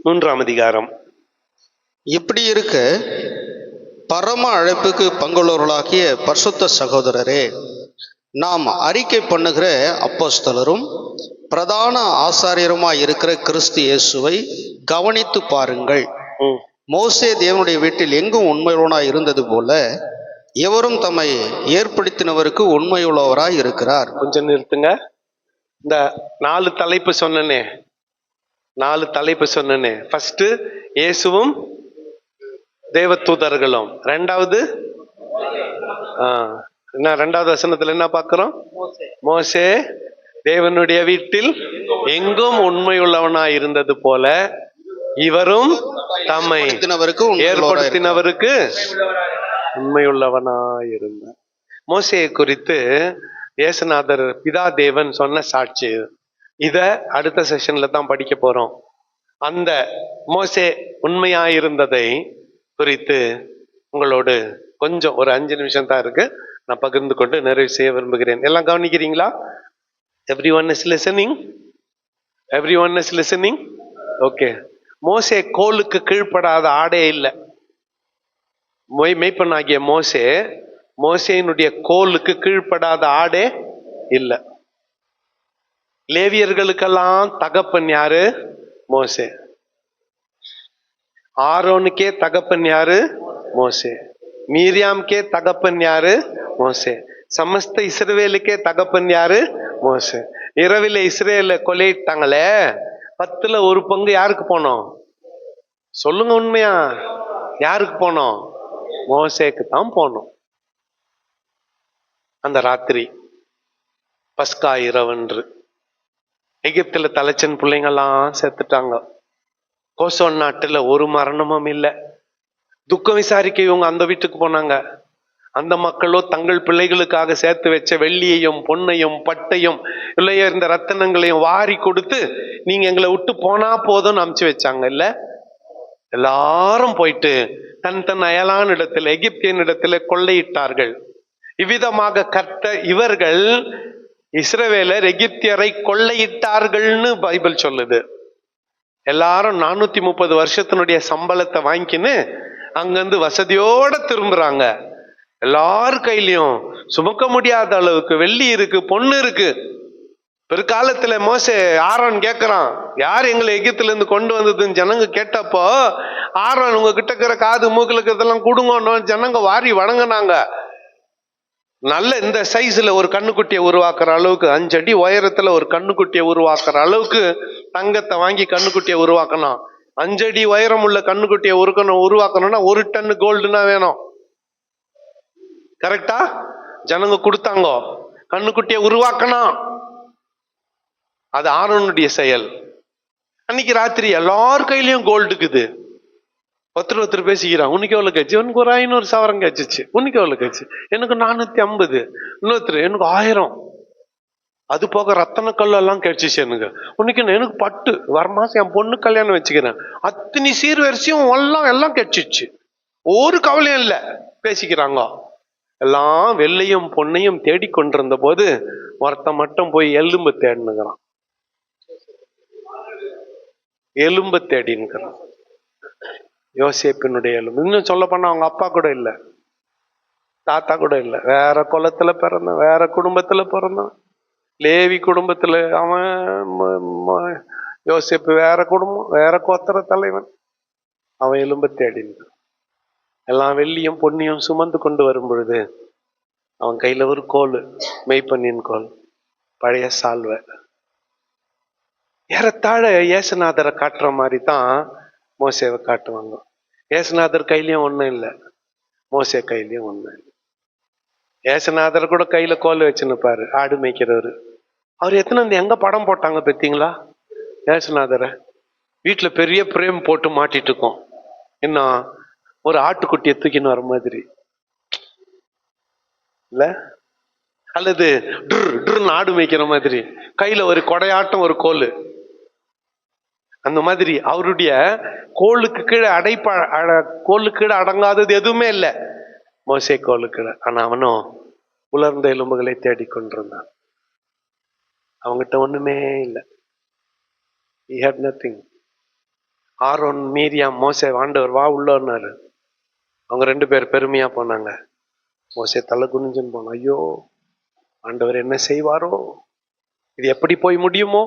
மூன்றாம் அதிகாரம். இப்படி இருக்க பரம அழைப்புக்கு பங்குள்ளவர்களாகிய பரிசுத்த சகோதரரே, நாம் அறிக்கை பண்ணுகிற அப்போஸ்தலரும் பிரதான ஆசாரியருமாய் இருக்கிற கிறிஸ்து இயேசுவை கவனித்து பாருங்கள். மோசே தேவனுடைய வீட்டில் எங்கும் உண்மையுள்ளவனாய் இருந்தது போல எவரும் தம்மை ஏற்படுத்தினவருக்கு உண்மையுள்ளவராய் இருக்கிறார். கொஞ்சம் நிறுத்துங்க. இந்த 4 தலைப்பு சொன்னனே. ஃபர்ஸ்ட் இயேசுவும் தேவதூதர்களும். ரெண்டாவது ரெண்டாவது வசனத்துல என்ன பார்க்கிறோம்? மோசே தேவனுடைய வீட்டில் எங்கும் உண்மையுள்ளவனாய் இருந்தது போல இவரும் தம்மை ஏற்படுத்தினவருக்கு உண்மையுள்ளவனாயிருந்தார். மோசேயை குறித்து இயேசுநாதர் பிதா தேவன் சொன்ன சாட்சி. இத அடுத்த செஷன்ல தான் படிக்க போறோம். அந்த மோசே உண்மையாயிருந்ததை குறித்து உங்களோடு கொஞ்சம் ஒரு 5 நிமிஷம் தான் இருக்கு, நான் பகிர்ந்து கொண்டு நிறைவு செய்ய விரும்புகிறேன். எல்லாம் கவனிக்கிறீங்களா? Everyone is listening? Everyone is listening? Okay. மோசே கோலுக்கு கீழ்ப்படாத ஆடே இல்லை. மெய்ப்பனாகிய மோசேயினுடைய கோலுக்கு கீழ்ப்படாத ஆடே இல்லை. லேவியர்களுக்கெல்லாம் தகப்பன் யாரு? மோசே. ஆரோனுக்கே தகப்பன் யாரு? மோசே. மீரியாம்கே தகப்பன் யாரு? மோசே. சமஸ்த இஸ்ரவேலுக்கே தகப்பன் யாரு? மோசே. இரவில இஸ்ரேல கொலையிட்டாங்களே, 10ல் 1 பங்கு யாருக்கு போனோம்? சொல்லுங்க உண்மையா, யாருக்கு போனோம்? மோசேக்கு தான் போனோம். அந்த ராத்திரி பஸ்கா இரவன்று எகிப்துல தலைச்சன் பிள்ளைங்கெல்லாம் செத்துட்டாங்க. கோசோன் நாட்டுல ஒரு மரணமும் இல்லை. துக்கம் விசாரிக்க இவங்க அந்த வீட்டுக்கு போனாங்க. அந்த மக்களோ தங்கள் பிள்ளைகளுக்காக சேர்த்து வச்ச வெள்ளியையும் பொன்னையும் பட்டையும் இல்லையோ இந்த ரத்தனங்களையும் வாரி கொடுத்து நீங்க எங்களை விட்டு போனா போதும்னு அமுச்சு வச்சாங்க. இல்ல, எல்லாரும் போயிட்டு தன் அயலான இடத்துல எகிப்தியன் இடத்துல கொள்ளையிட்டார்கள். இவ்விதமாக இவர்கள் இஸ்ரவேலர் எகிப்தியரை கொள்ளையிட்டார்கள்னு பைபிள் சொல்லுது. எல்லாரும் 430 வருஷத்தினுடைய சம்பளத்தை வாங்கிக்கின்னு அங்கிருந்து வசதியோட திரும்புறாங்க. எல்லார் கையிலையும் சுமக்க முடியாத அளவுக்கு வெள்ளி இருக்கு, பொண்ணு இருக்கு. பிற்காலத்துல மோசே ஆரோன் கேட்கிறான், யார் எங்களை எகிப்துல இருந்து கொண்டு வந்ததுன்னு ஜனங்க கேட்டப்போ, ஆரோன் உங்க கிட்ட இருக்கிற காது மூக்குல இருக்கிறதெல்லாம் கொடுங்கன்னு ஜனங்க வாரி வணங்கினாங்க. நல்ல இந்த சைஸ்ல ஒரு கண்ணுக்குட்டியை உருவாக்குற அளவுக்கு 5 அடி உயரத்துல ஒரு கண்ணுக்குட்டியை உருவாக்குற அளவுக்கு தங்கத்தை வாங்கி கண்ணுக்குட்டியை உருவாக்கணும். 5 அடி உயரம் உள்ள கண்ணுக்குட்டியை உருவாக்கணும்னா 1 டன் கோல்டுனா வேணும். கரெக்டா? ஜனங்க கொடுத்தாங்க, கண்ணுக்குட்டியை உருவாக்கணும். அது ஆரோனுடைய செயல். அன்னைக்கு ராத்திரி எல்லார் கையிலயும் கோல்டுக்குது. ஒருத்தர் பேசிக்கிறான், உனக்கு எவ்வளவு கட்சி? உனக்கு ஒரு 500 சவரம் கட்சிச்சு. உனக்கு எவ்வளவு கட்சி? எனக்கு 450. இன்னொருத்தர் எனக்கு 1000. அது போக ரத்தன கல் எல்லாம் கிடைச்சிச்சு எனக்கு. எனக்கு பட்டு வர மாசம் என் பொண்ணு கல்யாணம் வச்சுக்கிறேன். அத்தனை சீர்வரிசையும் எல்லாம் கிடைச்சிச்சு. ஒரு கவலையும் இல்லை. பேசிக்கிறாங்க. எல்லாம் வெள்ளையும் பொன்னையும் தேடி கொண்டிருந்த போது ஒருத்தன் மட்டும் போய் எலும்பு தேடினுக்கிறான். எலும்பு தேடினுக்கிறான். யோசேப்பினுடைய எலும்பு. இன்னும் சொல்ல போனா அவங்க அப்பா கூட இல்லை, தாத்தா கூட இல்லை. வேற குலத்துல பிறந்தான், வேற குடும்பத்துல பிறந்தான். லேவி குடும்பத்துல அவன். யோசேப்பு வேற குடும்பம், வேற கோத்திர தலைவன். அவன் எலும்பு தேடினான். எல்லாம் வெள்ளியும் பொன்னியும் சுமந்து கொண்டு வரும் பொழுது அவன் கையில ஒரு கோல், மெய்ப்பண்ணின் கோல், பழைய சால்வை. ஏறத்தாழ இயேசுநாதரை காட்டுற மாதிரி தான் மோசேவை காட்டுவாங்க. இயேசுநாதர் கையிலயும் ஒண்ணும் இல்லை, மோசே கையிலயும் ஒண்ணும் இல்லை. இயேசுநாதர் கூட கையில கோல் வச்சுன்னுப்பாரு, ஆடு மேய்க்கிறவரு. அவர் எத்தனை எங்க படம் போட்டாங்க பார்த்தீங்களா? இயேசுநாதரை வீட்டுல பெரிய பிரேம் போட்டு மாட்டிட்டு இருக்கோம். என்ன, ஒரு ஆட்டுக்குட்டியை தூக்கின்னு வர மாதிரி இல்ல, அல்லது ஆடு மேய்க்கிற மாதிரி கையில ஒரு கொடையாட்டம் ஒரு கோல். அந்த மாதிரி அவருடைய கோலுக்கு கீழே கோலுக்கு கீழே அடங்காதது எதுவுமே இல்லை மோசே கோலுக்கு கீழே. ஆனா அவனும் உலர்ந்த எலும்புகளை தேடிக்கொண்டிருந்தான். அவங்கிட்ட ஒண்ணுமே இல்லை. He had nothing. Aaron Miriam மோசே ஆண்டவர் வா உள்ளாரு. அவங்க 2 பேர் பெருமையா போனாங்க. மோசே தலை குனிஞ்சுன்னு போனான். ஐயோ ஆண்டவர் என்ன செய்வாரோ, இது எப்படி போய் முடியுமோ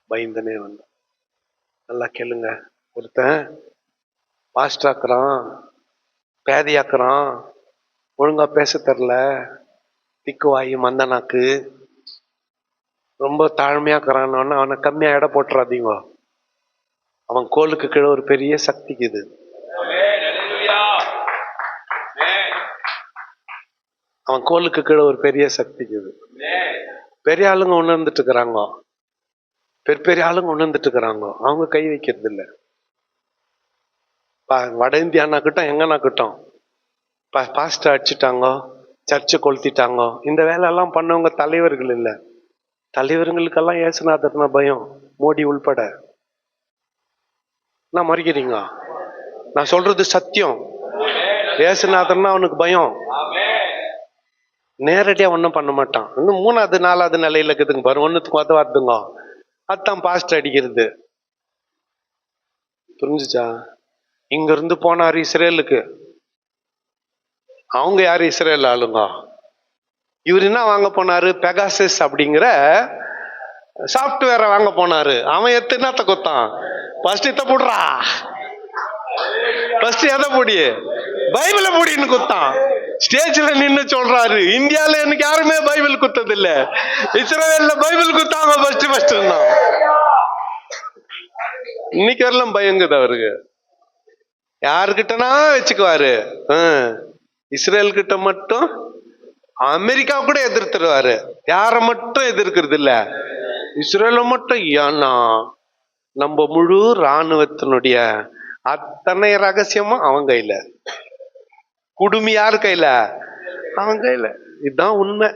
பயந்தனே வந்தான். நல்லா கேளுங்க, ஒருத்தன் பாஸ்டாக்குறான், பேதையாக்குறான், ஒழுங்கா பேச தரல, திக்குவாயி மந்தனாக்கு, ரொம்ப தாழ்மையாக்குறான். அவனை கம்மியா எடை போட்டுறாதீங்க. அவன் கோலுக்கு கீழே ஒரு பெரிய சக்திக்குது. அவன் கோலுக்கு கீழே ஒரு பெரிய சக்திக்குது. பெரிய ஆளுங்க உணர்ந்துட்டு இருக்கிறாங்க, பெரிய ஆளுங்க உணர்ந்துட்டு இருக்கிறாங்க. அவங்க கை வைக்கிறது இல்லை. வட இந்தியானாக்கட்டும் எங்கனாக்கட்டும் பாஸ்டர் அடிச்சுட்டாங்க, சர்ச்சை கொளுத்திட்டாங்க. இந்த வேலையெல்லாம் பண்ணவங்க தலைவர்கள் இல்லை. தலைவர்களுக்கெல்லாம் ஏசுநாதர்னா பயம், மோடி உள்பட. நான் மறிக்கிறீங்க, நான் சொல்றது சத்தியம். ஏசுநாதர்னா அவனுக்கு பயம். நேரடியா ஒன்றும் பண்ண மாட்டான். இன்னும் 3வது 4வது நிலையில இருக்குதுங்க பாரு, ஒன்னுத்துக்கு வருதுங்க. அதுதான் பாஸ்டர் அடிக்கிறது. புரிஞ்சுச்சா? இங்க இருந்து போனாரு இஸ்ரேலுக்கு. அவங்க யாரு? இஸ்ரேல் ஆளுங்க. இவர் என்ன வாங்க போனாரு? பெகாசஸ் அப்படிங்கிற சாப்ட்வேரை வாங்க போனாரு. அவன் எத்தனாத்த கொத்தான்? ஃபர்ஸ்ட் இத்த போடுறா, ஃபர்ஸ்ட் எதை போடி? பைபிள போடின்னு குத்தான். ஸ்டேஜ்ல நின்னு சொல்றாரு, இந்தியால எனக்கு யாருமே பைபிள் குத்தது இல்ல, இஸ்ரேல்ல பைபிள் குத்தாங்க ஃபர்ஸ்ட். இன்னைக்கு வரலாம் பயங்குது அவருக்கு. யாருக்கிட்டனா வச்சுக்குவாரு. இஸ்ரேல் கிட்ட மட்டும், அமெரிக்கா கூட எதிர்த்துருவாரு. யார மட்டும் எதிர்க்கிறது இல்ல, இஸ்ரேல மட்டும். ஏன்னா நம்ம முழு இராணுவத்தினுடைய அத்தனை ரகசியமும் அவன் கையில, குடுமி யாரு கையில? அவன் கையில. இதுதான் உண்மை.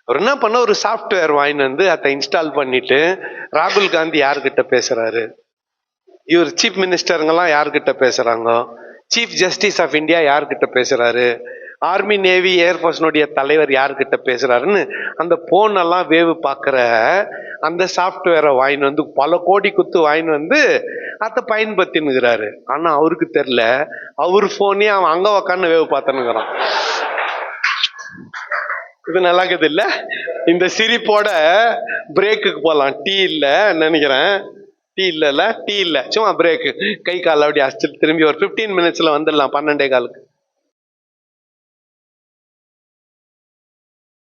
அவர் என்ன பண்ண, ஒரு சாப்ட்வேர் வாங்கிட்டு வந்து அதை இன்ஸ்டால் பண்ணிட்டு, ராகுல் காந்தி யாருக்கிட்ட பேசுறாரு, இவர் சீஃப் மினிஸ்டருங்கெல்லாம் யாருக்கிட்ட பேசுறாங்க, சீஃப் ஜஸ்டிஸ் ஆஃப் இந்தியா யாருக்கிட்ட பேசுறாரு, ஆர்மி நேவி ஏர்ஃபோர்ஸ்னுடைய தலைவர் யாருக்கிட்ட பேசுறாருன்னு அந்த போன் எல்லாம் வேவு பார்க்கிற அந்த சாப்ட்வேரை வாங்கிட்டு வந்து, பல கோடி குத்து வாங்கிட்டு வந்து அதை பயன்படுத்தினுக்கிறாரு. ஆனா அவருக்கு தெரியல, அவர் போனே அவன் அங்க உக்கான்னு வேவு பார்த்தனுங்கிறான். இது நல்லா இருக்குது இல்ல? இந்த சிரிப்போட பிரேக்குக்கு போலாம். டீ இல்ல நினைக்கிறேன், டீ இல்ல, சும்மா பிரேக்கு, கை கால் அப்படி அடிச்சுட்டு திரும்பி ஒரு 15 மினிட்ஸ்ல வந்துடலாம் 12:15.